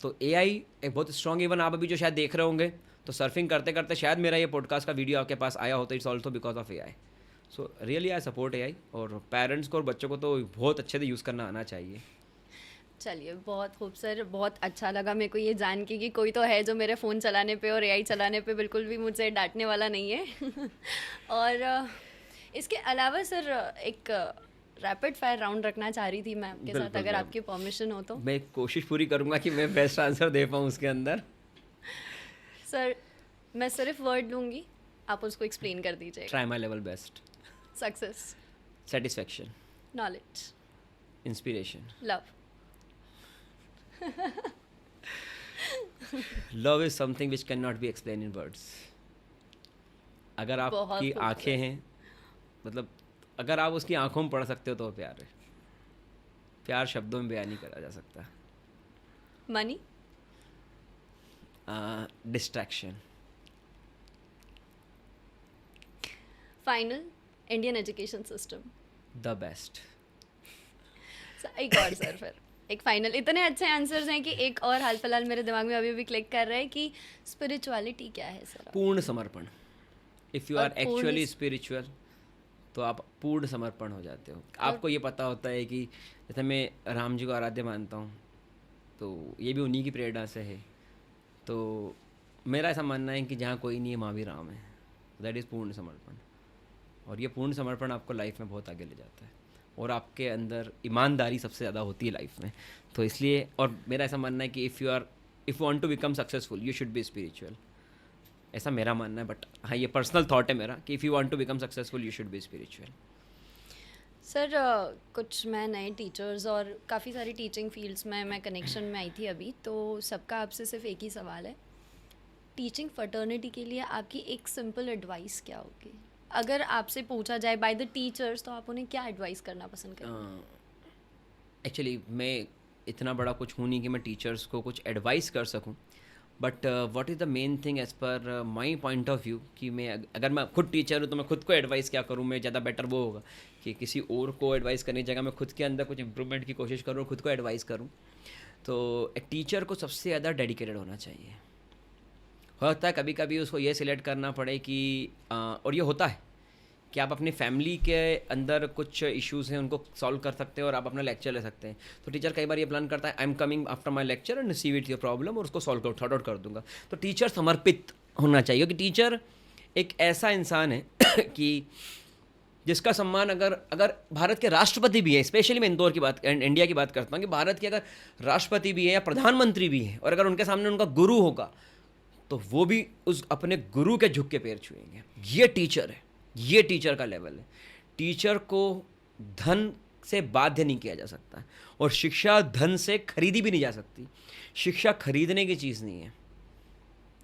तो एआई एक बहुत स्ट्रॉन्ग, इवन आप अभी जो शायद देख रहे होंगे तो सर्फिंग करते करते शायद मेरा ये पॉडकास्ट का वीडियो आपके पास आया होता, it's also because of AI. So really I support AI, और पेरेंट्स को और बच्चों को तो बहुत अच्छे से यूज़ करना आना चाहिए। चलिए, बहुत खूब सर, बहुत अच्छा लगा मेरे को ये जान के कि कोई तो है जो मेरे फ़ोन चलाने पे और एआई चलाने पे बिल्कुल भी मुझसे डांटने वाला नहीं है। और इसके अलावा सर एक रैपिड फायर राउंड रखना चाह रही थी मैं आपके साथ, बिल्कुल, अगर मैम। आपकी परमिशन हो तो। मैं कोशिश पूरी करूँगा कि मैं बेस्ट आंसर दे पाऊँ उसके अंदर। सर मैं सिर्फ वर्ड लूँगी, आप उसको एक्सप्लेन कर दीजिएगा। Try my level best, success, satisfaction, knowledge, inspiration. Love. Love is something which can not be explain in words. अगर बहुत आपकी खूबसूरत। आंखें हैं, मतलब अगर आप उसकी आंखों में पढ़ सकते हो तो वो प्यार है। प्यार शब्दों में बयान नहीं करा जा सकता। Money, distraction. Final, Indian education system. The best. एक और सर, फिर एक फाइनल। इतने अच्छे आंसर्स हैं कि एक और हाल फिलहाल मेरे दिमाग में अभी भी क्लिक कर रहा है कि स्पिरिचुअलिटी क्या है सर? पूर्ण समर्पण। इफ़ यू और आर पूर्ण एक्चुअली स्पिरिचुअल तो आप पूर्ण समर्पण हो जाते हो। आपको ये पता होता है कि जैसे मैं राम जी को आराध्य मानता हूँ, तो ये भी उन्हीं की प्रेरणा से है। तो मेरा ऐसा मानना है कि जहाँ कोई नहीं है वहाँ भी राम है। दैट इज़ पूर्ण समर्पण। और ये पूर्ण समर्पण आपको लाइफ में बहुत आगे ले जाता है, और आपके अंदर ईमानदारी सबसे ज़्यादा होती है लाइफ में। तो इसलिए, और मेरा ऐसा मानना है कि if you want to become successful you should be spiritual. ऐसा मेरा मानना है, बट हाँ ये पर्सनल थॉट है मेरा कि if you want to become successful you should be spiritual. Sir कुछ मैं नए टीचर्स और काफ़ी सारी टीचिंग फील्ड्स में मैं कनेक्शन में आई थी अभी, तो सबका आपसे सिर्फ एक ही सवाल है, टीचिंग फर्टर्निटी के लिए आपकी एक सिंपल एडवाइस क्या होगी? अगर आपसे पूछा जाए बाय द टीचर्स तो आप उन्हें क्या एडवाइस करना पसंद करेंगे? एक्चुअली मैं इतना बड़ा कुछ हूँ नहीं कि मैं टीचर्स को कुछ एडवाइस कर सकूँ, but what is the main thing as per my point of view कि मैं अगर मैं खुद टीचर हूँ तो मैं खुद को एडवाइस क्या करूँ, मैं ज़्यादा बेटर वो होगा कि किसी और को एडवाइस करने की जगह मैं खुद के अंदर कुछ इम्प्रूवमेंट की कोशिश करूँ और खुद को एडवाइस करूँ। तो एक टीचर को सबसे ज़्यादा डेडिकेटेड होना चाहिए। होता है कभी कभी उसको ये सिलेक्ट करना पड़े कि और ये होता है कि आप अपनी फैमिली के अंदर कुछ इश्यूज़ हैं उनको सॉल्व कर सकते हैं और आप अपना लेक्चर ले सकते हैं। तो टीचर कई बार ये प्लान करता है I am coming after my lecture and see with your problem, और उसको सॉल्व सॉर्ट आउट कर दूंगा। तो टीचर समर्पित होना चाहिए, क्योंकि टीचर एक ऐसा इंसान है कि जिसका सम्मान अगर भारत के राष्ट्रपति भी है, स्पेशली मैं इंदौर की बात इंडिया की बात करता हूँ कि भारत के अगर राष्ट्रपति भी है या प्रधानमंत्री भी है और अगर उनके सामने उनका गुरु होगा तो वो भी उस अपने गुरु के झुक के पैर छुएंगे। ये टीचर है, ये टीचर का लेवल है। टीचर को धन से बाध्य नहीं किया जा सकता और शिक्षा धन से खरीदी भी नहीं जा सकती। शिक्षा खरीदने की चीज़ नहीं है।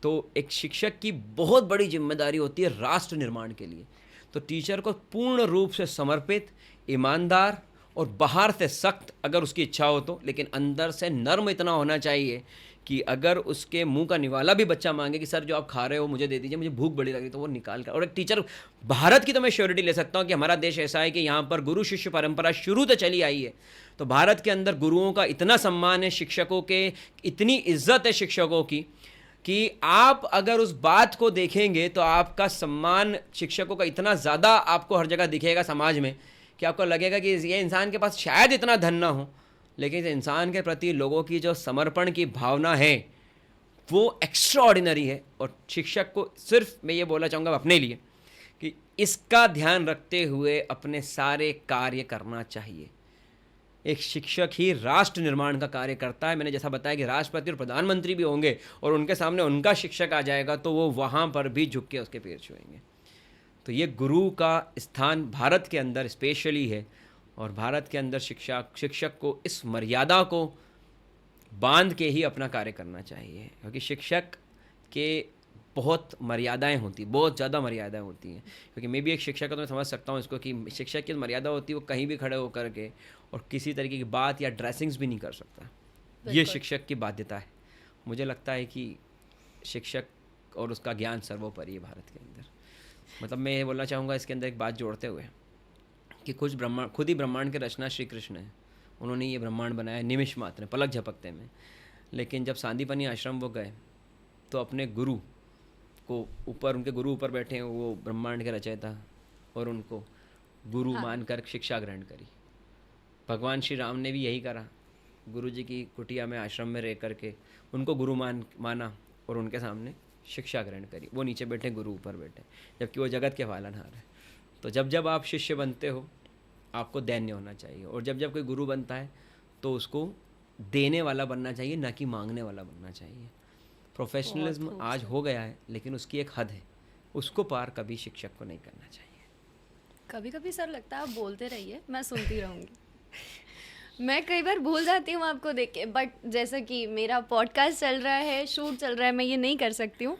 तो एक शिक्षक की बहुत बड़ी जिम्मेदारी होती है राष्ट्र निर्माण के लिए। तो टीचर को पूर्ण रूप से समर्पित, ईमानदार और बाहर से सख्त अगर उसकी इच्छा हो तो, लेकिन अंदर से नर्म इतना होना चाहिए कि अगर उसके मुंह का निवाला भी बच्चा मांगे कि सर जो आप खा रहे हो मुझे दे दीजिए, मुझे भूख बड़ी लगी, तो वो निकाल कर। और एक टीचर भारत की तो मैं श्योरिटी ले सकता हूँ कि हमारा देश ऐसा है कि यहाँ पर गुरु शिष्य परंपरा शुरू तो चली आई है। तो भारत के अंदर गुरुओं का इतना सम्मान है, शिक्षकों के इतनी इज्जत है शिक्षकों की, कि आप अगर उस बात को देखेंगे तो आपका सम्मान शिक्षकों का इतना ज़्यादा आपको हर जगह दिखेगा समाज में कि आपको लगेगा कि ये इंसान के पास शायद इतना धन ना हो, लेकिन इस इंसान के प्रति लोगों की जो समर्पण की भावना है वो एक्स्ट्रा ऑर्डिनरी है। और शिक्षक को सिर्फ मैं ये बोलना चाहूँगा अपने लिए कि इसका ध्यान रखते हुए अपने सारे कार्य करना चाहिए। एक शिक्षक ही राष्ट्र निर्माण का कार्य करता है। मैंने जैसा बताया कि राष्ट्रपति और प्रधानमंत्री भी होंगे और उनके सामने उनका शिक्षक आ जाएगा तो वो वहाँ पर भी झुक के उसके पैर छुएंगे। तो ये गुरु का स्थान भारत के अंदर स्पेशली है, और भारत के अंदर शिक्षक को इस मर्यादा को बांध के ही अपना कार्य करना चाहिए, क्योंकि शिक्षक के बहुत मर्यादाएं होती, बहुत ज़्यादा मर्यादाएं होती हैं। क्योंकि मैं भी एक शिक्षक का तो मैं समझ सकता हूँ इसको कि शिक्षक की मर्यादा होती है वो कहीं भी खड़े होकर के और किसी तरीके की बात या ड्रेसिंग्स भी नहीं कर सकता। ये शिक्षक की बाध्यता है। मुझे लगता है कि शिक्षक और उसका ज्ञान सर्वोपरि है भारत के अंदर। मतलब मैं ये बोलना चाहूँगा इसके अंदर एक बात जोड़ते हुए कि खुद ही ब्रह्मांड के रचना श्री कृष्ण है। उन्होंने ये ब्रह्मांड बनाया निमिष मात्र, पलक झपकते में। लेकिन जब सांदीपनी आश्रम वो गए तो अपने गुरु को ऊपर, उनके गुरु ऊपर बैठे हैं वो ब्रह्मांड के रचयिता, और उनको गुरु मानकर शिक्षा ग्रहण करी। भगवान श्री राम ने भी यही करा, गुरु जी की कुटिया में आश्रम में रह करके उनको गुरु माना और उनके सामने शिक्षा ग्रहण करी। वो नीचे बैठे, गुरु ऊपर बैठे, जबकि वो जगत के पालनहार है। तो जब जब आप शिष्य बनते हो आपको दैन्य होना चाहिए, और जब जब कोई गुरु बनता है तो उसको देने वाला बनना चाहिए, ना कि मांगने वाला बनना चाहिए। प्रोफेशनलिज्म आज हो गया है लेकिन उसकी एक हद है उसको पार कभी शिक्षक को नहीं करना चाहिए। कभी कभी सर लगता है आप बोलते रहिए, मैं सुनती रहूँगी। मैं कई बार भूल जाती हूँ आपको देख के, बट जैसा कि मेरा पॉडकास्ट चल रहा है, शूट चल रहा है, मैं ये नहीं कर सकती हूँ।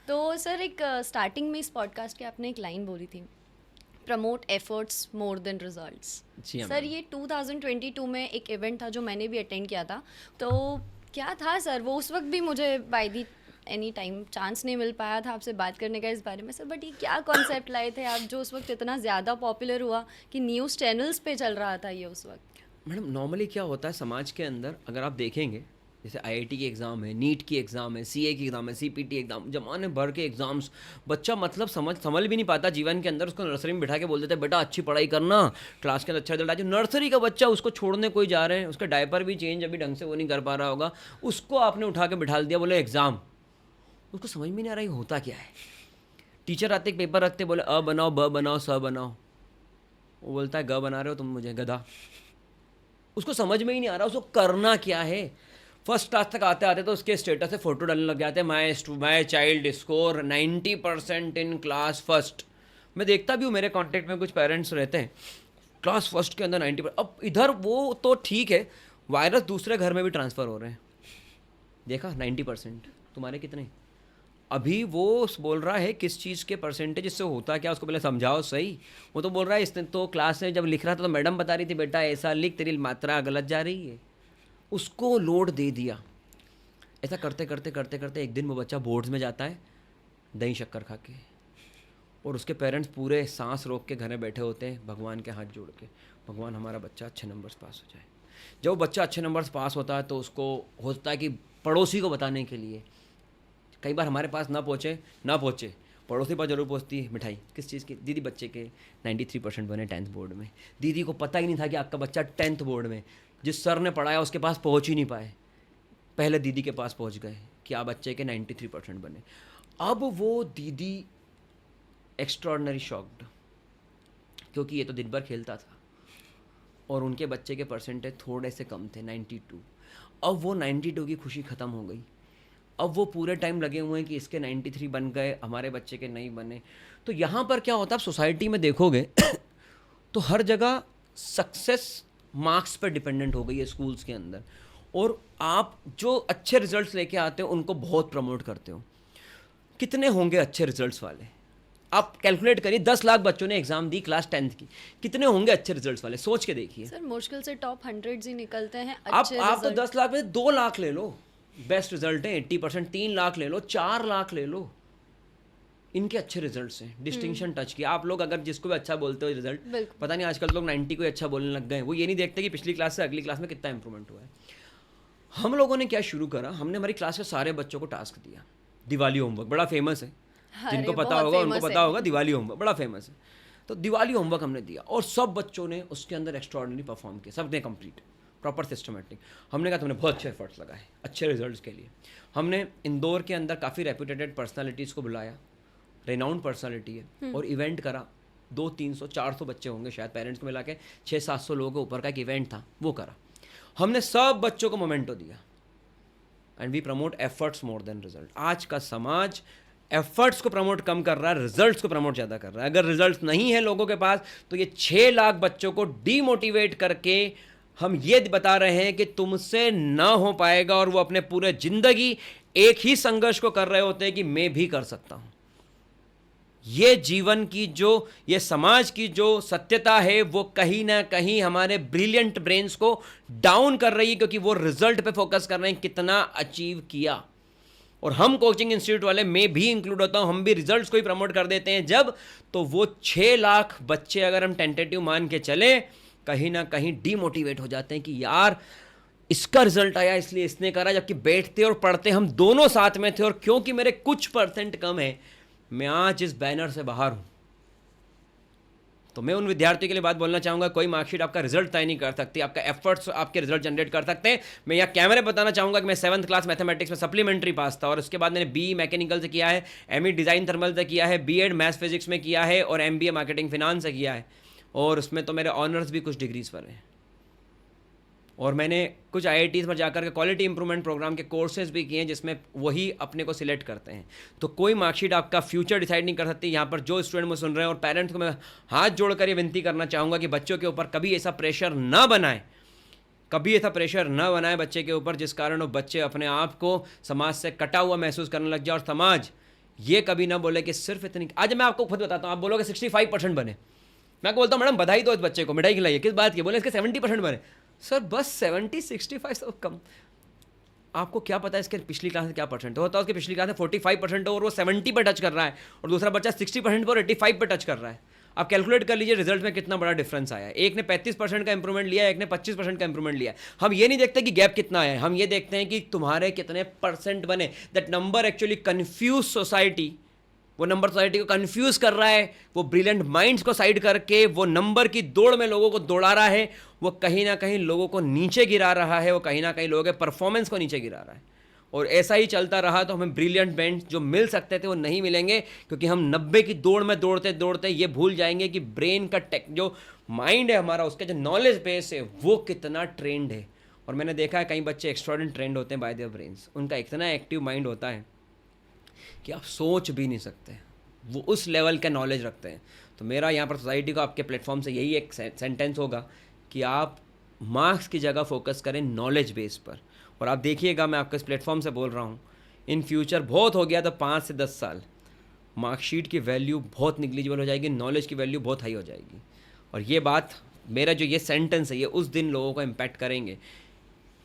तो सर एक स्टार्टिंग में इस पॉडकास्ट के आपने एक लाइन बोली थी, promote efforts more than results. जी हाँ सर मैम। ये 2022 में एक इवेंट था जो मैंने भी अटेंड किया था, तो क्या था सर वो? उस वक्त भी मुझे by the any time chance नहीं मिल पाया था आपसे बात करने का इस बारे में सर, बट ये क्या कॉन्सेप्ट लाए थे आप जो उस वक्त इतना ज़्यादा पॉपुलर हुआ कि न्यूज़ चैनल्स पे चल रहा था ये उस वक्त? मैडम नॉर्मली क्या होता है समाज के अंदर, अगर आप देखेंगे जैसे आईआईटी की एग्ज़ाम है, नीट की एग्ज़ाम है, सीए की एग्ज़ाम है, सीपीटी एग्ज़ाम, जमाने भर के एग्ज़ाम्स, बच्चा मतलब समझ भी नहीं पाता जीवन के अंदर। उसको नर्सरी में बिठा के बोल देते हैं बेटा अच्छी पढ़ाई करना, क्लास के अंदर अच्छा रिजल्ट आ जाए। नर्सरी का बच्चा, उसको छोड़ने कोई जा रहे हैं, उसका डायपर भी चेंज अभी ढंग से वो नहीं कर पा रहा होगा, उसको आपने उठा के बिठा दिया, बोले एग्ज़ाम। उसको समझ में नहीं आ रहा ये होता क्या है। टीचर आते, एक पेपर रखते, बोले अ बनाओ, ब बनाओ, स बनाओ। वो बोलता है ग बना रहे हो तुम मुझे, गधा। उसको समझ में ही नहीं आ रहा उसको करना क्या है। फर्स्ट क्लास तक आते आते तो उसके स्टेटस से फ़ोटो डालने लग जाते हैं, my child score 90% in class first. मैं देखता भी हूँ, मेरे कांटेक्ट में कुछ पेरेंट्स रहते हैं क्लास फर्स्ट के अंदर 90%। अब इधर वो तो ठीक है, वायरस दूसरे घर में भी ट्रांसफ़र हो रहे हैं। देखा 90%, तुम्हारे कितने? अभी वो बोल रहा है किस चीज़ के परसेंटेज, इससे होता क्या उसको पहले समझाओ सही। वो तो बोल रहा है इसने तो क्लास में जब लिख रहा था तो मैडम बता रही थी बेटा ऐसा लिख, तेरी मात्रा गलत जा रही है। उसको लोड दे दिया। ऐसा करते करते करते करते एक दिन वो बच्चा बोर्ड्स में जाता है दही शक्कर खा के, और उसके पेरेंट्स पूरे सांस रोक के घर में बैठे होते हैं भगवान के हाथ जोड़ के, भगवान हमारा बच्चा अच्छे नंबर्स पास हो जाए। जब वो बच्चा अच्छे नंबर्स पास होता है तो उसको होता है कि पड़ोसी को बताने के लिए, कई बार हमारे पास ना पहुँचे पड़ोसी पास जरूर पहुँचती है मिठाई। किस चीज़ की? दीदी बच्चे के 93% बने 10th बोर्ड में। दीदी को पता ही नहीं था कि आपका बच्चा 10th बोर्ड में, जिस सर ने पढ़ाया उसके पास पहुँच ही नहीं पाए, पहले दीदी के पास पहुँच गए कि आप बच्चे के 93% बने। अब वो दीदी एक्स्ट्रॉर्डनरी शॉक्ड, क्योंकि ये तो दिन भर खेलता था और उनके बच्चे के परसेंटेज थोड़े से कम थे 92। अब वो 92 की खुशी ख़त्म हो गई। अब वो पूरे टाइम लगे हुए हैं कि इसके 93 बन गए, हमारे बच्चे के नहीं बने। तो यहाँ पर क्या होता है, आप सोसाइटी में देखोगे तो हर जगह सक्सेस मार्क्स पर डिपेंडेंट हो गई है स्कूल्स के अंदर, और आप जो अच्छे रिजल्ट्स लेके आते हो उनको बहुत प्रमोट करते हो। कितने होंगे अच्छे रिजल्ट्स वाले? आप कैलकुलेट करिए, 10 लाख बच्चों ने एग्जाम दी क्लास 10th की, कितने होंगे अच्छे रिजल्ट्स वाले? सोच के देखिए। सर मुश्किल से टॉप 100 ही निकलते हैं आप अच्छे तो रिजल्ट। 10 लाख में 2 लाख ले लो, बेस्ट रिजल्ट है 80%, 3 लाख ले लो, 4 लाख ले लो, इनके अच्छे रिजल्ट्स हैं, डिस्टिंक्शन टच किया। आप लोग अगर जिसको भी अच्छा बोलते हो रिजल्ट, बिल्कुल। पता नहीं आजकल लोग 90 को अच्छा बोलने लग गए हैं। वो ये नहीं देखते कि पिछली क्लास से अगली क्लास में कितना इंप्रूवमेंट हुआ है। हम लोगों ने क्या शुरू करा, हमने हमारी क्लास के सारे बच्चों को टास्क दिया। दिवाली होमवर्क बड़ा फेमस है, जिनको पता बहुत होगा उनको famous पता है। होगा, दिवाली होमवर्क बड़ा फेमस है। तो दिवाली होमवर्क हमने दिया और सब बच्चों ने उसके अंदर एक्स्ट्राऑर्डिनरी परफॉर्म किया, सब ने कंप्लीट, प्रॉपर सिस्टमेटिक। हमने कहा तुमने बहुत अच्छे एफर्ट्स लगाए अच्छे रिजल्ट्स के लिए। हमने इंदौर के अंदर काफ़ी रेप्यूटेड पर्सनालिटीज़ को बुलाया, रेनाउंड पर्सनालिटी है, और इवेंट करा। 200-300-400 बच्चे होंगे शायद, पेरेंट्स को मिला के 600-700 लोगों के ऊपर का एक इवेंट था, वो करा। हमने सब बच्चों को मोमेंटो दिया, and we promote efforts more than result. आज का समाज एफर्ट्स को प्रमोट कम कर रहा है, रिजल्ट्स को प्रमोट ज़्यादा कर रहा है। अगर रिजल्ट्स नहीं है लोगों के पास तो ये 6 लाख बच्चों को डीमोटिवेट करके हम ये बता रहे हैं कि तुमसे ना हो पाएगा, और वो अपने पूरे ज़िंदगी एक ही संघर्ष को कर रहे होते हैं कि मैं भी कर सकता हूँ। ये जीवन की जो, ये समाज की जो सत्यता है वो कहीं ना कहीं हमारे ब्रिलियंट ब्रेन्स को डाउन कर रही है, क्योंकि वो रिजल्ट पे फोकस कर रहे हैं कितना अचीव किया। और हम कोचिंग इंस्टीट्यूट वाले, मैं भी इंक्लूड होता हूँ, हम भी रिजल्ट्स को ही प्रमोट कर देते हैं जब, तो वो 6 लाख बच्चे अगर हम टेंटेटिव मान के चले, कहीं ना कहीं डीमोटिवेट हो जाते हैं कि यार इसका रिजल्ट आया इसलिए इसने करा, जबकि बैठते और पढ़ते हम दोनों साथ में थे, और क्योंकि मेरे कुछ परसेंट कम है मैं आज इस बैनर से बाहर हूँ। तो मैं उन विद्यार्थियों के लिए बात बोलना चाहूँगा, कोई मार्कशीट आपका रिजल्ट तय नहीं कर सकती, आपका एफर्ट्स आपके रिजल्ट जनरेट कर सकते हैं। मैं यहाँ कैमरे बताना चाहूँगा कि मैं 7th क्लास मैथमेटिक्स में सप्लीमेंट्री पास था, और उसके बाद मैंने BE मैकेनिकल से किया है, ME डिज़ाइन थर्मल से किया है, B.Ed मैथ्स फिजिक्स में किया है, और MBA मार्केटिंग फिनांस से किया है, और उसमें तो मेरे ऑनर्स भी कुछ डिग्रीज पर हैं। और मैंने कुछ IITs पर जाकर के क्वालिटी इंप्रूवमेंट प्रोग्राम के कोर्सेज भी किए हैं जिसमें वही अपने को सिलेक्ट करते हैं। तो कोई मार्कशीट आपका फ्यूचर डिसाइड नहीं कर सकती। यहाँ पर जो स्टूडेंट मुझे सुन रहे हैं और पेरेंट्स को मैं हाथ जोड़कर ये विनती करना चाहूँगा कि बच्चों के ऊपर कभी ऐसा प्रेशर ना बनाए, कभी ऐसा प्रेशर ना बनाए बच्चे के ऊपर जिस कारण वो बच्चे अपने आप को समाज से कटा हुआ महसूस करने लग जाए। और समाज ये कभी ना बोले कि सिर्फ इतनी, आज मैं आपको खुद बताता हूँ, आप बोलोगे 65% बने, मैं आपको बोलता हूँ मैडम बधाई दो इस बच्चे को, मिठाई खिलाइए, किस बात की, बोले इसके 70% बने। सर बस 70-65 सब कम, आपको क्या पता है इसके पिछली क्लास में क्या परसेंट होता है। उसकी पिछली क्लास में 45% हो और वो 70 पर टच कर रहा है, और दूसरा बच्चा 60% पर 85 पर टच कर रहा है। आप कैलकुलेट कर लीजिए रिजल्ट में कितना बड़ा डिफरेंस आया है। एक ने 35% का इंप्रूवमेंट लिया है, एक ने 25% का इंप्रूवमेंट लिया है। हम ये नहीं देखते कि गैप कितना है, हम ये देखते हैं कि तुम्हारे कितने परसेंट बने। That number actually confuse society, वो नंबर सोसाइटी को कंफ्यूज कर रहा है, वो ब्रिलियंट माइंड्स को साइड करके वो नंबर की दौड़ में लोगों को दौड़ा रहा है, वो कहीं ना कहीं लोगों को नीचे गिरा रहा है, वो कहीं ना कहीं लोगों के परफॉर्मेंस को नीचे गिरा रहा है। और ऐसा ही चलता रहा तो हमें ब्रिलियंट माइंड्स जो मिल सकते थे वो नहीं मिलेंगे, क्योंकि हम 90 की दौड़ में दौड़ते दौड़ते ये भूल जाएंगे कि ब्रेन का जो माइंड है हमारा, उसका जो नॉलेज बेस है वो कितना ट्रेंड है। और मैंने देखा है कई बच्चे एक्स्ट्राऑर्डिनरी ट्रेंड होते हैं बाय देयर ब्रेन्स, उनका इतना एक्टिव माइंड होता है कि आप सोच भी नहीं सकते, वो उस लेवल का नॉलेज रखते हैं। तो मेरा यहाँ पर सोसाइटी को आपके प्लेटफॉर्म से यही एक सेंटेंस होगा कि आप मार्क्स की जगह फोकस करें नॉलेज बेस पर। और आप देखिएगा, मैं आपके इस प्लेटफॉर्म से बोल रहा हूँ, इन फ्यूचर बहुत हो गया तो 5 से 10 साल मार्कशीट की वैल्यू बहुत निग्लिजिबल हो जाएगी, नॉलेज की वैल्यू बहुत हाई हो जाएगी। और ये बात, मेरा जो ये सेंटेंस है, ये उस दिन लोगों को इम्पैक्ट करेंगे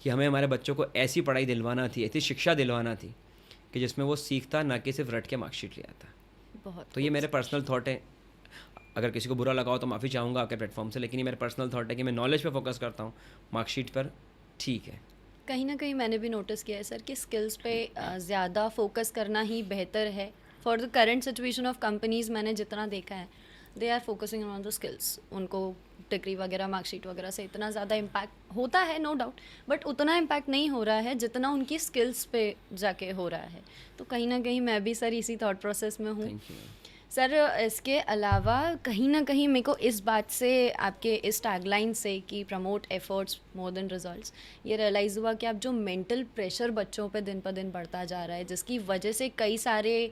कि हमें हमारे बच्चों को ऐसी पढ़ाई दिलवाना थी, ऐसी शिक्षा दिलवाना थी कि जिसमें वो सीखता, ना कि सिर्फ रट के मार्कशीट ले आता। बहुत तो ये मेरे पर्सनल थॉट है, अगर किसी को बुरा लगा हो तो माफ़ी चाहूँगा आपके प्लेटफॉर्म से, लेकिन ये मेरे पर्सनल थॉट है कि मैं नॉलेज पे फोकस करता हूँ, मार्कशीट पर ठीक है। कहीं ना कहीं मैंने भी नोटिस किया है सर कि स्किल्स पे ज़्यादा फोकस करना ही बेहतर है for the current situation of companies. मैंने जितना देखा है they are focusing on the skills. उनको डिग्री वगैरह, मार्कशीट वगैरह से इतना ज़्यादा इम्पैक्ट होता है, नो डाउट, बट उतना इम्पैक्ट नहीं हो रहा है जितना उनकी स्किल्स पे जाके हो रहा है। तो कहीं ना कहीं मैं भी सर इसी थॉट प्रोसेस में हूँ। Thank you. सर इसके अलावा कहीं ना कहीं मेरे को इस बात से, आपके इस टैगलाइन से कि promote efforts more than results, ये रियलाइज़ हुआ कि अब जो मेंटल प्रेशर बच्चों पे दिन पर दिन बढ़ता जा रहा है, जिसकी वजह से कई सारे,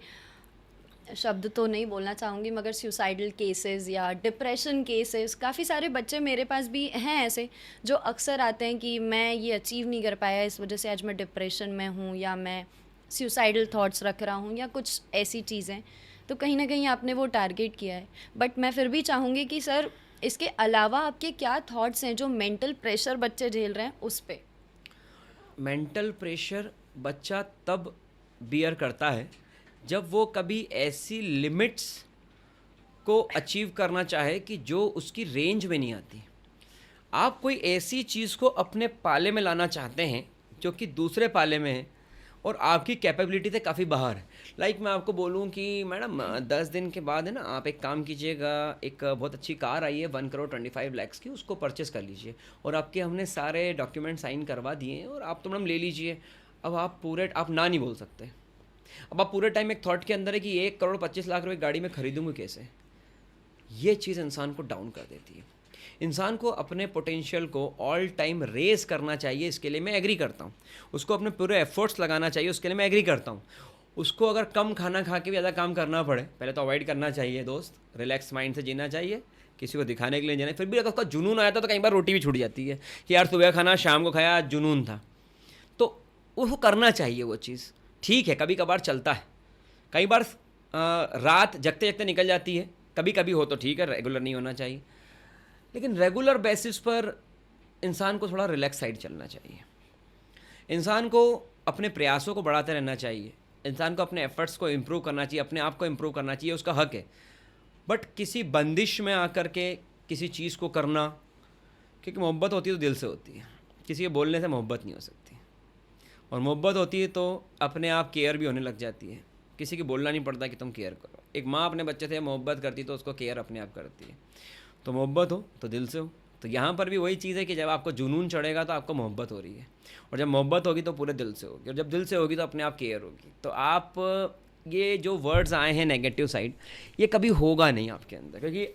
शब्द तो नहीं बोलना चाहूँगी मगर सुसाइडल केसेस या डिप्रेशन केसेस, काफ़ी सारे बच्चे मेरे पास भी हैं ऐसे जो अक्सर आते हैं कि मैं ये अचीव नहीं कर पाया, इस वजह से आज मैं डिप्रेशन में हूँ, या मैं सुसाइडल थॉट्स रख रहा हूँ, या कुछ ऐसी चीज़ें। तो कहीं ना कहीं आपने वो टारगेट किया है, बट मैं फिर भी चाहूँगी कि सर इसके अलावा आपके क्या थॉट्स हैं जो मेंटल प्रेशर बच्चे झेल रहे हैं उस पे। मेंटल प्रेशर बच्चा तब बियर करता है जब वो कभी ऐसी लिमिट्स को अचीव करना चाहे कि जो उसकी रेंज में नहीं आती। आप कोई ऐसी चीज़ को अपने पाले में लाना चाहते हैं जो कि दूसरे पाले में है और आपकी कैपेबिलिटी से काफ़ी बाहर है। लाइक मैं आपको बोलूं कि मैडम 10 दिन के बाद है ना, आप एक काम कीजिएगा, एक बहुत अच्छी कार आई है 1,25,00,000 की, उसको परचेस कर लीजिए, और आपके हमने सारे डॉक्यूमेंट साइन करवा दिए हैं और आप तो मैडम ले लीजिए। अब आप ना नहीं बोल सकते। अब आप पूरे टाइम एक थॉट के अंदर है कि 1,25,00,000 गाड़ी में खरीदूंगी कैसे। ये चीज़ इंसान को डाउन कर देती है। इंसान को अपने पोटेंशियल को ऑल टाइम रेस करना चाहिए, इसके लिए मैं एग्री करता हूँ। उसको अपने पूरे एफर्ट्स लगाना चाहिए, उसके लिए मैं एग्री करता हूँ। उसको अगर कम खाना खा के भी ज़्यादा काम करना पड़े, पहले तो अवॉइड करना चाहिए दोस्त, रिलैक्स माइंड से जीना चाहिए, किसी को दिखाने के लिए जीना। फिर भी अगर उसका जुनून आया था तो कई बार रोटी भी छूट जाती है कि यार सुबह खाना शाम को खाया, आज जुनून था, तो वो करना चाहिए वो चीज़। ठीक है, कभी कभार चलता है, कई बार रात जगते जगते निकल जाती है, कभी कभी हो तो ठीक है, रेगुलर नहीं होना चाहिए। लेकिन रेगुलर बेसिस पर इंसान को थोड़ा रिलैक्स साइड चलना चाहिए। इंसान को अपने प्रयासों को बढ़ाते रहना चाहिए, इंसान को अपने एफर्ट्स को इम्प्रूव करना चाहिए, अपने आप को इम्प्रूव करना चाहिए, उसका हक है। बट किसी बंदिश में आकर के किसी चीज़ को करना, क्योंकि मोहब्बत होती है तो दिल से होती है, किसी के बोलने से मोहब्बत नहीं हो सकती। और मोहब्बत होती है तो अपने आप केयर भी होने लग जाती है, किसी को बोलना नहीं पड़ता कि तुम केयर करो। एक माँ अपने बच्चे से मोहब्बत करती तो उसको केयर अपने आप करती है। तो मोहब्बत हो तो दिल से हो। तो यहाँ पर भी वही चीज़ है कि जब आपको जुनून चढ़ेगा तो आपको मोहब्बत हो रही है, और जब मोहब्बत होगी तो पूरे दिल से होगी, और जब दिल से होगी तो अपने आप केयर होगी। तो आप ये जो वर्ड्स आए हैं नेगेटिव साइड, ये कभी होगा नहीं आपके अंदर, क्योंकि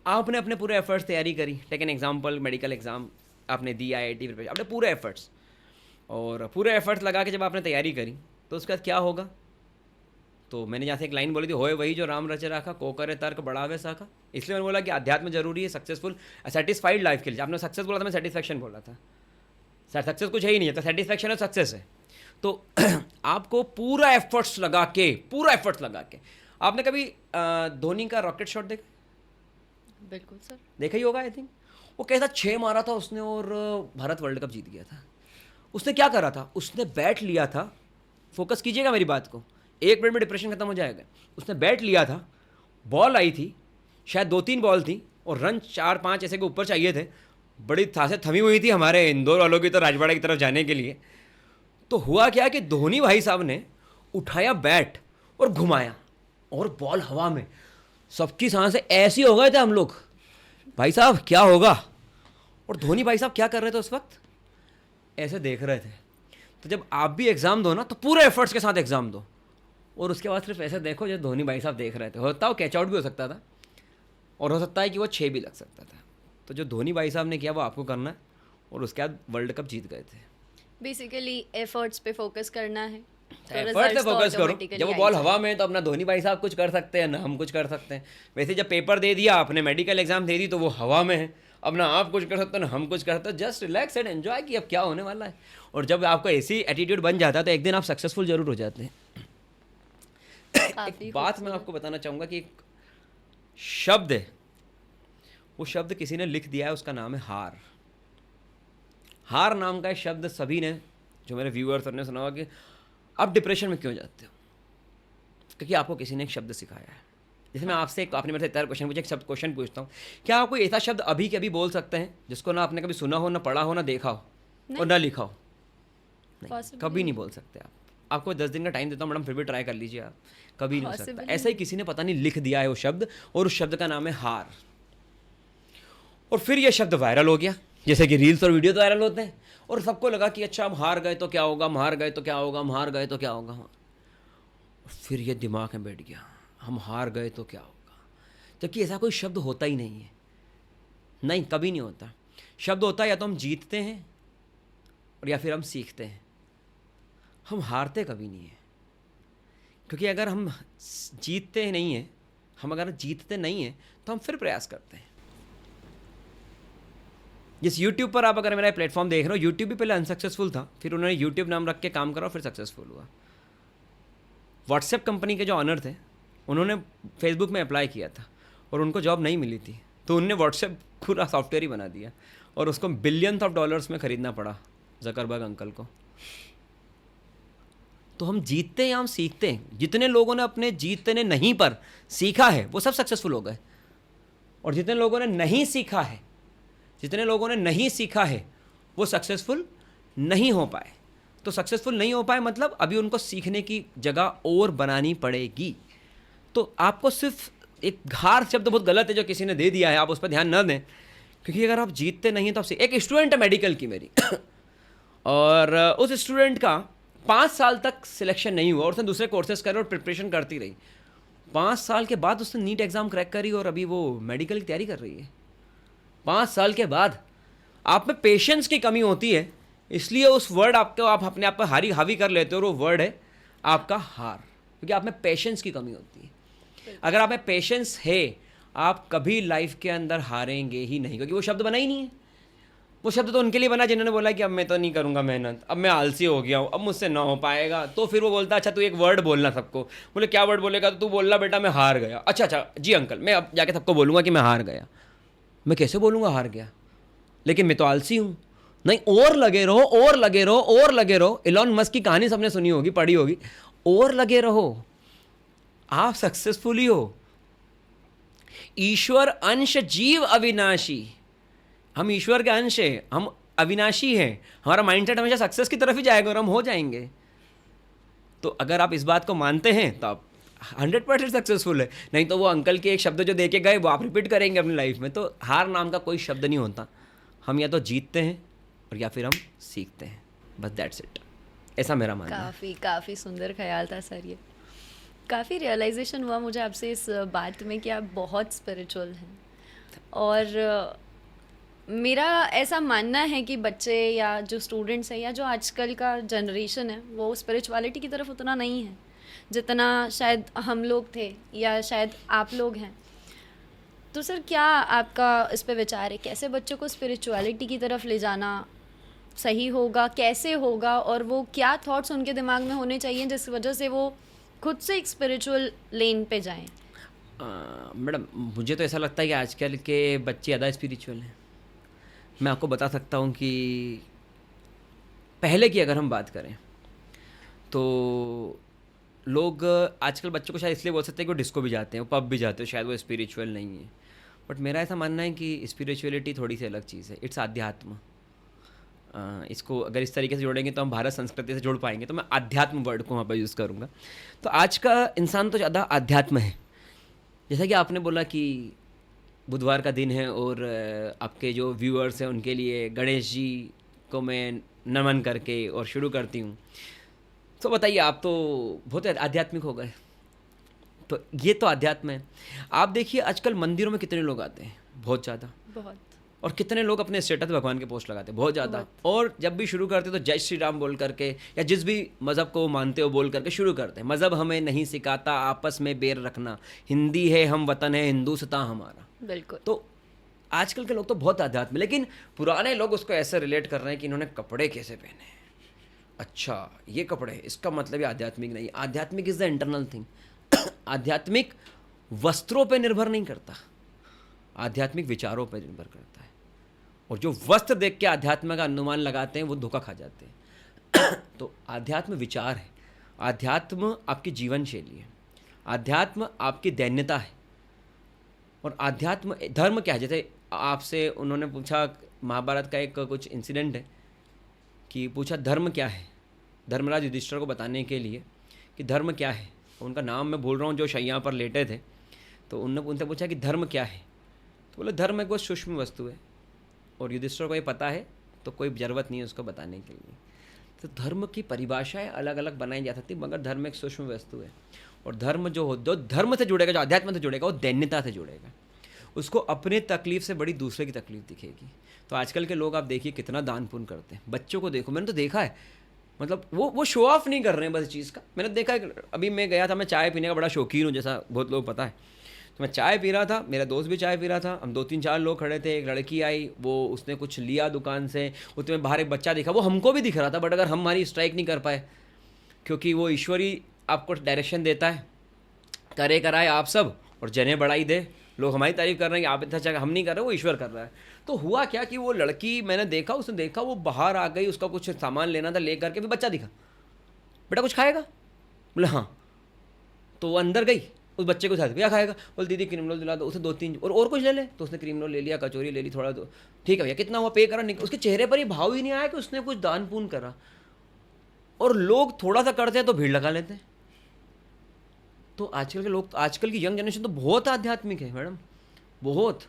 आपने अपने पूरे एफर्ट्स तैयारी करी। Take an example, medical exam, आपने दी IIT प्रिपरेशन, आपने पूरे एफर्ट्स, और पूरे एफर्ट्स लगा के जब आपने तैयारी करी तो उसके बाद क्या होगा? तो मैंने जहाँ से एक लाइन बोली थी, होए वही जो राम रचे राखा, को करे तर्क बढ़ावे साखा। इसलिए मैंने बोला कि अध्यात्म जरूरी है सक्सेसफुल सेटिस्फाइड लाइफ के लिए। आपने सक्सेस बोला था, मैं सेटिस्फैक्शन बोला था। सक्सेस कुछ है ही नहीं है, तो सेटिस्फैक्शन है सक्सेस है। तो आपको पूरा एफर्ट्स लगा के आपने कभी धोनी का रॉकेट शॉट देखा? बिल्कुल सर। देखा ही होगा आई थिंक। वो कैसा 6 मारा था उसने और भारत वर्ल्ड कप जीत गया था। उसने क्या करा था? उसने बैट लिया था, फोकस कीजिएगा मेरी बात को, 1 मिनट में डिप्रेशन खत्म हो जाएगा। उसने बैट लिया था, बॉल आई थी, शायद 2-3 बॉल थी, और रन 4-5 ऐसे के ऊपर चाहिए थे। बड़ी थासे थमी हुई थी हमारे इंदौर वालों की, तो राजवाड़ा की तरफ जाने के लिए। तो हुआ क्या कि धोनी भाई साहब ने उठाया बैट और घुमाया, और बॉल हवा में, सबकी सांसें ऐसी हो गए थे हम लोग, भाई साहब क्या होगा। और धोनी भाई साहब क्या कर रहे थे उस वक्त? ऐसे देख रहे थे। तो जब आप भी एग्ज़ाम दो ना, तो पूरे एफर्ट्स के साथ एग्ज़ाम दो, और उसके बाद सिर्फ ऐसे देखो जब धोनी भाई साहब देख रहे थे। होता हो कैच आउट भी हो सकता था, और हो सकता है कि वो 6 भी लग सकता था। तो जो धोनी भाई साहब ने किया वो आपको करना है, और उसके बाद वर्ल्ड कप जीत गए थे। बेसिकली एफर्ट्स पे फोकस करना है, तो एफर्ट से रिजल्ट्स तो फोकस करो। automatically जब वो आ ही बॉल जाएंगे। हवा में है तो अपना धोनी भाई साहब कुछ कर सकते हैं ना हम कुछ कर सकते हैं। वैसे जब पेपर दे दिया आपने, मेडिकल एग्जाम दे दी, तो वो हवा में है, अपना आप कुछ कर सकते हो ना हम कुछ कर सकते हो। जस्ट रिलैक्स एंड एंजॉय कि अब क्या होने वाला है। और जब आपका ऐसी एटीट्यूड बन जाता है तो एक दिन आप सक्सेसफुल जरूर हो जाते हैं। काफी एक बात मैं आपको बताना चाहूँगा कि एक शब्द है, वो शब्द किसी ने लिख दिया है, उसका नाम है हार। हार नाम का एक शब्द सभी ने, जो मेरे व्यूअर्स ने सुना होगा कि आप डिप्रेशन में क्यों जाते हो, क्योंकि आपको किसी ने एक शब्द सिखाया है। जैसे मैं आपसे आपने मेरे से इतना क्वेश्चन पूछा, एक शब्द क्वेश्चन पूछता हूँ, क्या आप कोई ऐसा शब्द अभी के अभी बोल सकते हैं जिसको ना आपने कभी सुना हो, ना पढ़ा हो, ना देखा हो और ना लिखा हो? नहीं, Possible कभी नहीं बोल सकते आप। आपको 10 दिन का टाइम देता हूँ मैडम, फिर भी ट्राई कर लीजिए आप, कभी नहीं हो सकता। Possible ऐसा ही किसी ने पता नहीं लिख दिया है वो शब्द, और उस शब्द का नाम है हार। और फिर ये शब्द वायरल हो गया, जैसे कि रील्स और वीडियो तो वायरल होते हैं, और सबको लगा कि अच्छा हम हार गए तो क्या होगा, हम हार गए तो क्या होगा, हम हार गए तो क्या होगा। फिर ये दिमाग में बैठ गया, हम हार गए तो क्या होगा, जबकि ऐसा कोई शब्द होता ही नहीं है। नहीं, कभी नहीं होता। शब्द होता है या तो हम जीतते हैं और या फिर हम सीखते हैं। हम हारते कभी नहीं है, क्योंकि अगर हम जीतते नहीं हैं, हम अगर जीतते नहीं हैं तो हम फिर प्रयास करते हैं। जिस यूट्यूब पर आप अगर मेरा प्लेटफॉर्म देख रहे हो, यूट्यूब भी पहले अनसक्सेसफुल था, फिर उन्होंने यूट्यूब नाम रख के काम करा और फिर सक्सेसफुल हुआ। व्हाट्सएप कंपनी के जो ऑनर थे, उन्होंने फेसबुक में अप्लाई किया था और उनको जॉब नहीं मिली थी, तो उन्होंने व्हाट्सएप पूरा सॉफ्टवेयर ही बना दिया, और उसको बिलियंस ऑफ डॉलर्स में ख़रीदना पड़ा जकरबर्ग अंकल को। तो हम जीतते हैं या हम सीखते हैं? जितने लोगों ने अपने जीतने नहीं पर सीखा है वो सब सक्सेसफुल हो गए, और जितने लोगों ने नहीं सीखा है, वो सक्सेसफुल नहीं हो पाए। तो सक्सेसफुल नहीं हो पाए मतलब अभी उनको सीखने की जगह और बनानी पड़ेगी। तो आपको सिर्फ एक हार शब्द बहुत गलत है जो किसी ने दे दिया है, आप उस पर ध्यान न दें, क्योंकि अगर आप जीतते नहीं हैं तो आप एक स्टूडेंट है मेडिकल की मेरी और उस स्टूडेंट का 5 साल तक सिलेक्शन नहीं हुआ, और उसने दूसरे कोर्सेज करे और प्रिपरेशन करती रही। 5 साल के बाद उसने नीट एग्ज़ाम क्रैक करी और अभी वो मेडिकल की तैयारी कर रही है। 5 साल के बाद। आप में पेशेंस की कमी होती है, इसलिए उस वर्ड आपको आप अपने आप पर हावी कर लेते हो, और वो वर्ड है आपका हार, क्योंकि आप में पेशेंस की कमी होती है। अगर आप में पेशेंस है, आप कभी लाइफ के अंदर हारेंगे ही नहीं, क्योंकि वो शब्द बना ही नहीं है। वो शब्द तो उनके लिए बना जिन्होंने बोला कि अब मैं तो नहीं करूँगा मेहनत, अब मैं आलसी हो गया हूँ, अब मुझसे ना हो पाएगा। तो फिर वो बोलता अच्छा तू एक वर्ड बोलना सबको। बोले क्या वर्ड बोलेगा? तो तू बोलना बेटा मैं हार गया। अच्छा जी अंकल, मैं अब जाके सबको बोलूँगा कि मैं हार गया। मैं कैसे बोलूँगा हार गया, लेकिन मैं तो आलसी हूँ। नहीं, और लगे रहो। इलॉन मस्क की कहानी सबने सुनी होगी, पढ़ी होगी। और लगे रहो, आप सक्सेसफुल ही हो। ईश्वर अंश जीव अविनाशी, हम ईश्वर के अंश हैं, हम अविनाशी हैं। हमारा माइंडसेट हमेशा सक्सेस की तरफ ही जाएगा और हम हो जाएंगे। तो अगर आप इस बात को मानते हैं तो आप 100% सक्सेसफुल है। नहीं तो वो अंकल के एक शब्द जो दे के गए वो आप रिपीट करेंगे अपनी लाइफ में। तो हार नाम का कोई शब्द नहीं होता। हम या तो जीतते हैं और या फिर हम सीखते हैं, बस दैट्स इट। ऐसा मेरा मानना है। काफ़ी सुंदर ख्याल था सर ये। काफ़ी रियलाइजेशन हुआ मुझे आपसे इस बात में कि आप बहुत स्पिरिचुअल हैं, और मेरा ऐसा मानना है कि बच्चे या जो स्टूडेंट्स हैं या जो आजकल का जनरेशन है वो स्पिरिचुअलिटी की तरफ उतना नहीं है जितना शायद हम लोग थे या शायद आप लोग हैं। तो सर क्या आपका इस पे विचार है, कैसे बच्चों को स्पिरिचुअलिटी की तरफ ले जाना सही होगा, कैसे होगा, और वो क्या थॉट्स उनके दिमाग में होने चाहिए जिस वजह से वो खुद से एक स्पिरिचुअल लेन पे जाएं? मैडम मुझे तो ऐसा लगता है कि आजकल के बच्चे ज़्यादा स्पिरिचुअल हैं। मैं आपको बता सकता हूँ कि पहले की अगर हम बात करें तो लोग आजकल बच्चों को शायद इसलिए बोल सकते हैं कि वो डिस्को भी जाते हैं, वो पब भी जाते हैं, शायद वो स्पिरिचुअल नहीं है। बट मेरा ऐसा मानना है कि स्पिरिचुअलिटी थोड़ी सी अलग चीज़ है, इट्स आध्यात्म। इसको अगर इस तरीके से जोड़ेंगे तो हम भारत संस्कृति से जोड़ पाएंगे, तो मैं आध्यात्म वर्ड को वहाँ पर यूज़ करूँगा। तो आज का इंसान तो ज़्यादा आध्यात्म है। जैसा कि आपने बोला कि बुधवार का दिन है और आपके जो व्यूअर्स हैं उनके लिए गणेश जी को मैं नमन करके और शुरू करती हूँ। तो बताइए, आप तो बहुत आध्यात्मिक हो गए। तो ये तो आध्यात्म है। आप देखिए आजकल मंदिरों में कितने लोग आते हैं, बहुत ज़्यादा। बहुत। और कितने लोग अपने स्टेटस भगवान के पोस्ट लगाते हैं, बहुत ज़्यादा। बहुत। और जब भी शुरू करते तो जय श्री राम बोल करके या जिस भी मज़हब को मानते हो बोल करके शुरू करते हैं। मज़हब हमें नहीं सिखाता आपस में बैर रखना, हिंदी है हम वतन है हिंदुस्तां हमारा। बिल्कुल। तो आजकल के लोग तो बहुत आध्यात्म, लेकिन पुराने लोग उसको ऐसे रिलेट कर रहे हैं कि इन्होंने कपड़े कैसे पहने हैं। अच्छा ये कपड़े, इसका मतलब ये आध्यात्मिक नहीं। आध्यात्मिक इज़ द इंटरनल थिंग। आध्यात्मिक वस्त्रों पे निर्भर नहीं करता, आध्यात्मिक विचारों पे निर्भर करता है। और जो वस्त्र देख के आध्यात्म का अनुमान लगाते हैं वो धोखा खा जाते हैं। तो आध्यात्म विचार है, आध्यात्म आपकी जीवन शैली है, आध्यात्म आपकी दैन्यता है। और आध्यात्म धर्म क्या है, जैसे आपसे उन्होंने पूछा, महाभारत का एक कुछ इंसिडेंट है कि पूछा धर्म क्या है, धर्मराज युधिष्ठिर को बताने के लिए कि धर्म क्या है। उनका नाम मैं भूल रहा हूँ, जो शैया पर लेटे थे, तो उन्होंने उनसे पूछा कि धर्म क्या है। तो बोले धर्म एक वो सूक्ष्म वस्तु है, और युधिष्ठिर को ये पता है तो कोई ज़रूरत नहीं है उसको बताने के लिए। तो धर्म की परिभाषाएं अलग अलग बनाई जा सकती, मगर धर्म एक सूक्ष्म वस्तु है। और धर्म जो धर्म से जुड़ेगा, जो अध्यात्म से जुड़ेगा, वो दैन्यता से जुड़ेगा। उसको अपने तकलीफ से बड़ी दूसरे की तकलीफ दिखेगी। तो आजकल के लोग आप देखिए कितना दान पुण्य करते हैं। बच्चों को देखो, मैंने तो देखा है, मतलब वो शो ऑफ नहीं कर रहे हैं बस चीज़ का। मैंने देखा है, अभी मैं गया था, मैं चाय पीने का बड़ा शौकीन हूँ जैसा बहुत लोग पता है। तो मैं चाय पी रहा था, मेरा दोस्त भी चाय पी रहा था, हम 2-3-4 लोग खड़े थे। एक लड़की आई, वो उसने कुछ लिया दुकान से, उसमें बाहर एक बच्चा दिखा, वो हमको भी दिख रहा था, बट अगर हम हमारी स्ट्राइक नहीं कर पाए, क्योंकि वो ईश्वरी आपको डायरेक्शन देता है, करे कराए आप सब और जने बढ़ाई दे। लोग हमारी तारीफ कर रहे हैं कि आप इतना अच्छा, हम नहीं कर रहे, वो ईश्वर कर रहा है। तो हुआ क्या कि वो लड़की मैंने देखा, उसने देखा, वो बाहर आ गई, उसका कुछ सामान लेना था, ले करके फिर बच्चा दिखा, बेटा कुछ खाएगा? बोले हाँ। तो वो अंदर गई, उस बच्चे को साथ भैया खाएगा, बोल दीदी क्रीम रोल दिला दो, उसे 2-3 और कुछ ले ले। तो उसने क्रीम रोल ले लिया, कचौरी ले ली, थोड़ा दो, ठीक है भैया कितना हुआ पे करा। उसके चेहरे पर ही भाव ही नहीं आया कि उसने कुछ दान पुण्य करा। और लोग थोड़ा सा करते हैं तो भीड़ लगा लेते हैं। तो आजकल के लोग, आजकल की यंग जनरेशन तो बहुत आध्यात्मिक है मैडम, बहुत।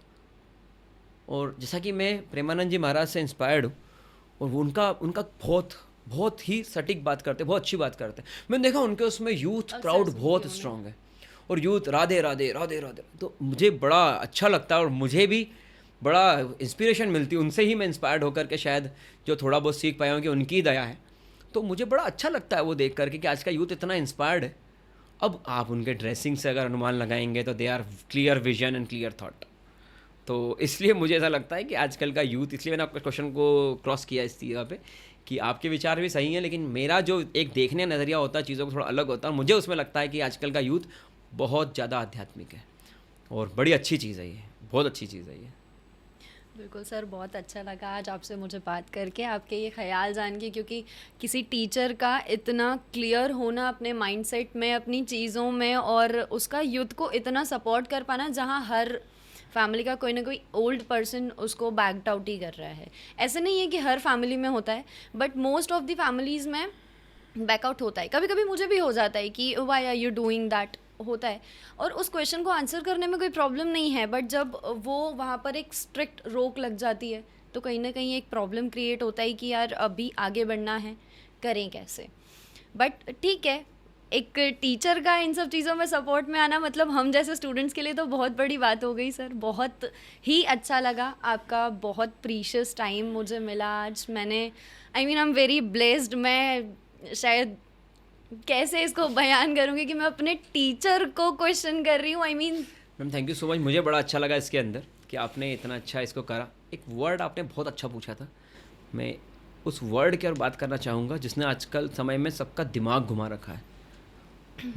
और जैसा कि मैं प्रेमानंद जी महाराज से इंस्पायर्ड हूँ, और वो उनका बहुत ही सटीक बात करते हैं, बहुत अच्छी बात करते हैं। मैंने देखा उनके उसमें यूथ क्राउड बहुत स्ट्रांग है, और यूथ राधे राधे राधे राधे। तो मुझे बड़ा अच्छा लगता है, और मुझे भी बड़ा इंस्पिरेशन मिलती है उनसे ही। मैं इंस्पायर्ड होकर के शायद जो थोड़ा बहुत सीख पाया हूँ कि उनकी दया है। तो मुझे बड़ा अच्छा लगता है वो देख करके कि आज का यूथ इतना इंस्पायर्ड है। अब आप उनके ड्रेसिंग से अगर अनुमान लगाएंगे तो they are clear vision and clear thought. तो इसलिए मुझे ऐसा लगता है कि आजकल का यूथ, इसलिए मैंने आपके क्वेश्चन को क्रॉस किया इस जगह पे कि आपके विचार भी सही हैं, लेकिन मेरा जो एक देखने नज़रिया होता है चीज़ों को थोड़ा अलग होता है। मुझे उसमें लगता है कि आजकल का यूथ बहुत ज़्यादा आध्यात्मिक है, और बड़ी अच्छी चीज़ है ये, बहुत अच्छी चीज़ है ये। बिल्कुल सर, बहुत अच्छा लगा आज आपसे मुझे बात करके, आपके ये ख्याल जान के, क्योंकि किसी टीचर का इतना क्लियर होना अपने माइंडसेट में, अपनी चीज़ों में, और उसका यूथ को इतना सपोर्ट कर पाना, जहाँ हर फैमिली का कोई ना कोई ओल्ड पर्सन उसको बैकड आउट ही कर रहा है। ऐसे नहीं है कि हर फैमिली में होता है, but most of the families में बैकआउट होता है। कभी कभी मुझे भी हो जाता है कि why are you doing that, होता है, और उस क्वेश्चन को आंसर करने में कोई प्रॉब्लम नहीं है, बट जब वो वहाँ पर एक स्ट्रिक्ट रोक लग जाती है तो कहीं ना कहीं एक प्रॉब्लम क्रिएट होता है कि यार अभी आगे बढ़ना है, करें कैसे। बट ठीक है, एक टीचर का इन सब चीज़ों में सपोर्ट में आना मतलब हम जैसे स्टूडेंट्स के लिए तो बहुत बड़ी बात हो गई सर। बहुत ही अच्छा लगा, आपका बहुत प्रीशियस टाइम मुझे मिला आज। मैंने I mean I am very blessed. मैं शायद कैसे इसको बयान करूँगी कि मैं अपने टीचर को क्वेश्चन कर रही हूँ। I mean ma'am thank you so much, मुझे बड़ा अच्छा लगा इसके अंदर कि आपने इतना अच्छा इसको करा। एक वर्ड आपने बहुत अच्छा पूछा था, मैं उस वर्ड की और बात करना चाहूँगा जिसने आजकल समय में सबका दिमाग घुमा रखा है।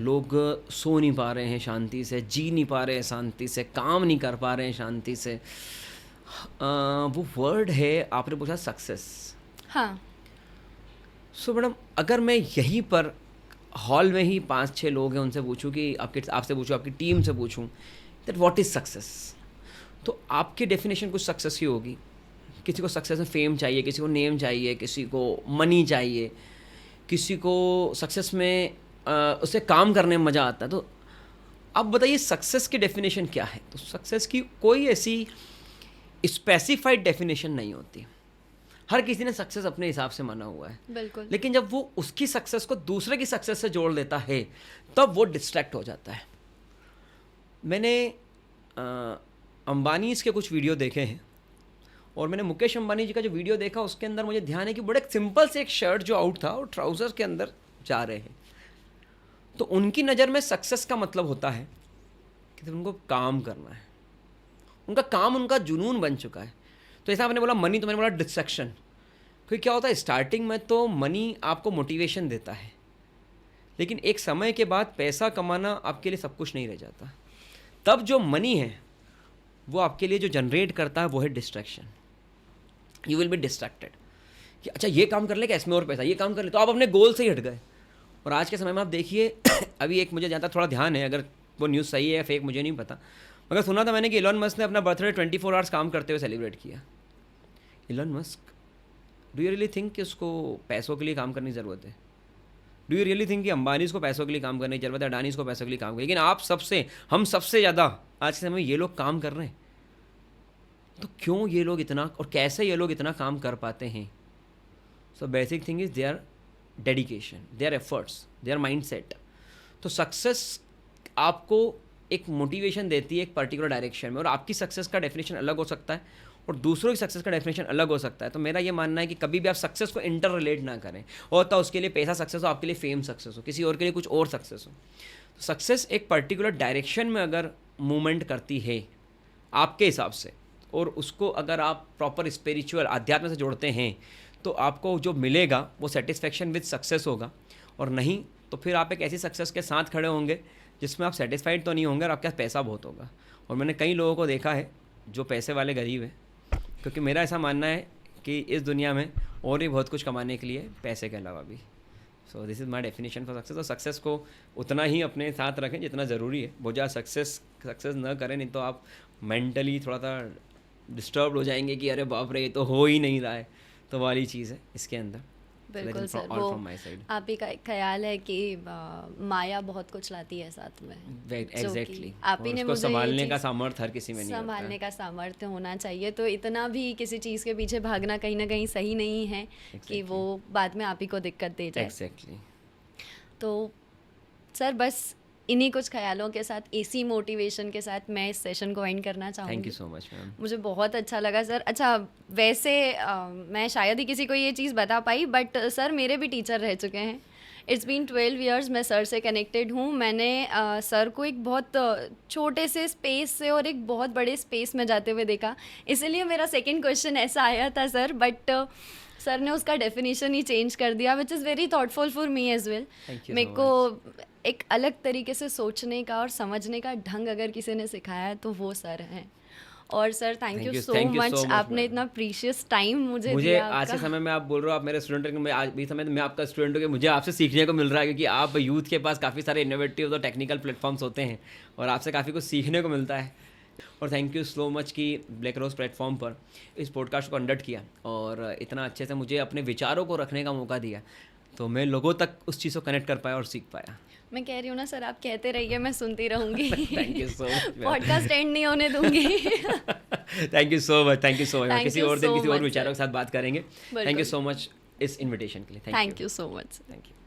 लोग सो नहीं पा रहे हैं शांति से, जी नहीं पा रहे हैं शांति से, काम नहीं कर पा रहे हैं शांति से। वो वर्ड है आपने पूछा सक्सेस। हाँ सो मैडम अगर मैं यहीं पर हॉल में ही 5-6 लोग हैं उनसे पूछूं कि आपसे पूछूं, आपकी टीम से पूछूं दैट व्हाट इज़ सक्सेस, तो आपकी डेफिनेशन कुछ सक्सेस ही होगी। किसी को सक्सेस में फेम चाहिए, किसी को नेम चाहिए, किसी को मनी चाहिए, किसी को सक्सेस में उससे काम करने में मज़ा आता है। तो अब बताइए सक्सेस की डेफिनेशन क्या है? तो सक्सेस की कोई ऐसी स्पेसिफाइड डेफिनेशन नहीं होती। हर किसी ने सक्सेस अपने हिसाब से माना हुआ है, बिल्कुल। लेकिन जब वो उसकी सक्सेस को दूसरे की सक्सेस से जोड़ लेता है तब वो डिस्ट्रैक्ट हो जाता है। मैंने अंबानीज़ के कुछ वीडियो देखे हैं और मैंने मुकेश अंबानी जी का जो वीडियो देखा उसके अंदर मुझे ध्यान है कि बड़े सिंपल से एक शर्ट जो आउट था और ट्राउज़र के अंदर जा रहे हैं। तो उनकी नज़र में सक्सेस का मतलब होता है कि उनको काम करना है, उनका काम उनका जुनून बन चुका है। तो जैसा आपने बोला मनी, तो मैंने बोला डिस्ट्रैक्शन। क्योंकि क्या होता है स्टार्टिंग में तो मनी आपको मोटिवेशन देता है, लेकिन एक समय के बाद पैसा कमाना आपके लिए सब कुछ नहीं रह जाता। तब जो मनी है वो आपके लिए जो जनरेट करता है वो है distraction. You will be distracted कि अच्छा ये काम कर ले, क्या इसमें और पैसा, ये काम कर ले, तो आप अपने गोल से ही हट गए। और आज के समय में आप देखिए अभी एक मुझे जहाँ तक थोड़ा ध्यान है, अगर वो न्यूज़ सही है या फेक मुझे नहीं पता, मगर सुना था मैंने कि इलॉन मस्क ने अपना बर्थडे 24 आवर्स काम करते हुए सेलिब्रेट किया। Elon Musk, do you really think कि उसको पैसों के लिए काम करने की ज़रूरत है? डू यू रियली थिंक कि अंबानीज़ को पैसों के लिए काम करने की ज़रूरत है, अडानीज़ को पैसों के लिए काम करने? लेकिन आप सबसे, हम सबसे ज़्यादा आज के समय में ये लोग काम कर रहे हैं। तो क्यों ये लोग इतना और कैसे ये लोग इतना काम कर पाते हैं? So basic thing is their dedication, their efforts, their mindset. तो सक्सेस आपको एक मोटिवेशन देती है एक पर्टिकुलर डायरेक्शन में, और आपकी सक्सेस का डेफिनेशन अलग हो सकता है और दूसरों की सक्सेस का डेफिनेशन अलग हो सकता है। तो मेरा ये मानना है कि कभी भी आप सक्सेस को इंटर रिलेट ना करें। होता है उसके लिए पैसा सक्सेस हो, आपके लिए फेम सक्सेस हो, किसी और के लिए कुछ और सक्सेस हो। तो सक्सेस एक पर्टिकुलर डायरेक्शन में अगर मूवमेंट करती है आपके हिसाब से, और उसको अगर आप प्रॉपर स्पिरिचुअल आध्यात्म से जोड़ते हैं, तो आपको जो मिलेगा वो सेटिस्फेक्शन विद सक्सेस होगा। और नहीं तो फिर आप एक ऐसी सक्सेस के साथ खड़े होंगे जिसमें आप सेटिस्फाइड तो नहीं होंगे और आपके पास पैसा बहुत होगा। और मैंने कई लोगों को देखा है जो पैसे वाले गरीब हैं, क्योंकि मेरा ऐसा मानना है कि इस दुनिया में और भी बहुत कुछ कमाने के लिए पैसे के अलावा भी। So this is my definition for success. और सक्सेस को उतना ही अपने साथ रखें जितना ज़रूरी है। बहुत ज़्यादा सक्सेस न करें, नहीं तो आप मेंटली थोड़ा सा डिस्टर्ब हो जाएंगे कि अरे बाप रे ये तो हो ही नहीं रहा है। तो वाली चीज़ है इसके अंदर। बिल्कुल सर, वो आप ही का एक ख्याल है कि माया बहुत कुछ लाती है साथ में। एग्जैक्टली, आप ही ने मुझे संभालने का सामर्थ्य हर किसी में नहीं होता है। संभालने का सामर्थ्य होना चाहिए। तो इतना भी किसी चीज़ के पीछे भागना कहीं ना कहीं सही नहीं है कि वो बाद में आप ही को दिक्कत दे जाए। एग्जैक्टली। तो सर बस इन्हीं कुछ ख्यालों के साथ, इसी मोटिवेशन के साथ मैं इस सेशन को एंड करना चाहूँगी। Thank you so much ma'am, मुझे बहुत अच्छा लगा सर। अच्छा वैसे मैं शायद ही किसी को ये चीज़ बता पाई, बट सर मेरे भी टीचर रह चुके हैं। इट्स बीन 12 ईयर्स मैं सर से कनेक्टेड हूँ। मैंने सर को एक बहुत छोटे से स्पेस से और एक बहुत बड़े स्पेस में जाते हुए देखा। इसीलिए मेरा सेकंड क्वेश्चन ऐसा आया था सर, बट सर ने उसका डेफिनेशन ही चेंज कर दिया, which is very thoughtful for me as well. मेरे को एक अलग तरीके से सोचने का और समझने का ढंग अगर किसी ने सिखाया है तो वो सर हैं। और sir thank you so much, आपने इतना प्रीशियस टाइम मुझे दिया। आज के समय में आप बोल रहे हो आप मेरे स्टूडेंट हैं, मैं आज भी समय मैं आपका स्टूडेंट हूँ कि मुझे आपसे सीखने को मिल रहा है, क्योंकि आप यूथ के पास काफ़ी सारे इनोवेटिव और टेक्निकल प्लेटफॉर्म्स होते हैं और आपसे काफ़ी कुछ सीखने को मिलता है। और थैंक यू सो मच कि ब्लैक रोज प्लेटफॉर्म पर इस पॉडकास्ट को कंडक्ट किया और इतना अच्छे से मुझे अपने विचारों को रखने का मौका दिया, तो मैं लोगों तक उस चीज़ को कनेक्ट कर पाया और सीख पाया। मैं कह रही हूँ ना सर, आप कहते रहिए, मैं सुनती रहूँगी। Thank you so much, podcast and नहीं होने दूंगी। Thank you so much, thank you so much. किसी और दिन किसी और विचारों के साथ बात करेंगे। थैंक यू सो मच इस इन्विटेशन के लिए। Thank you so much. Thank you.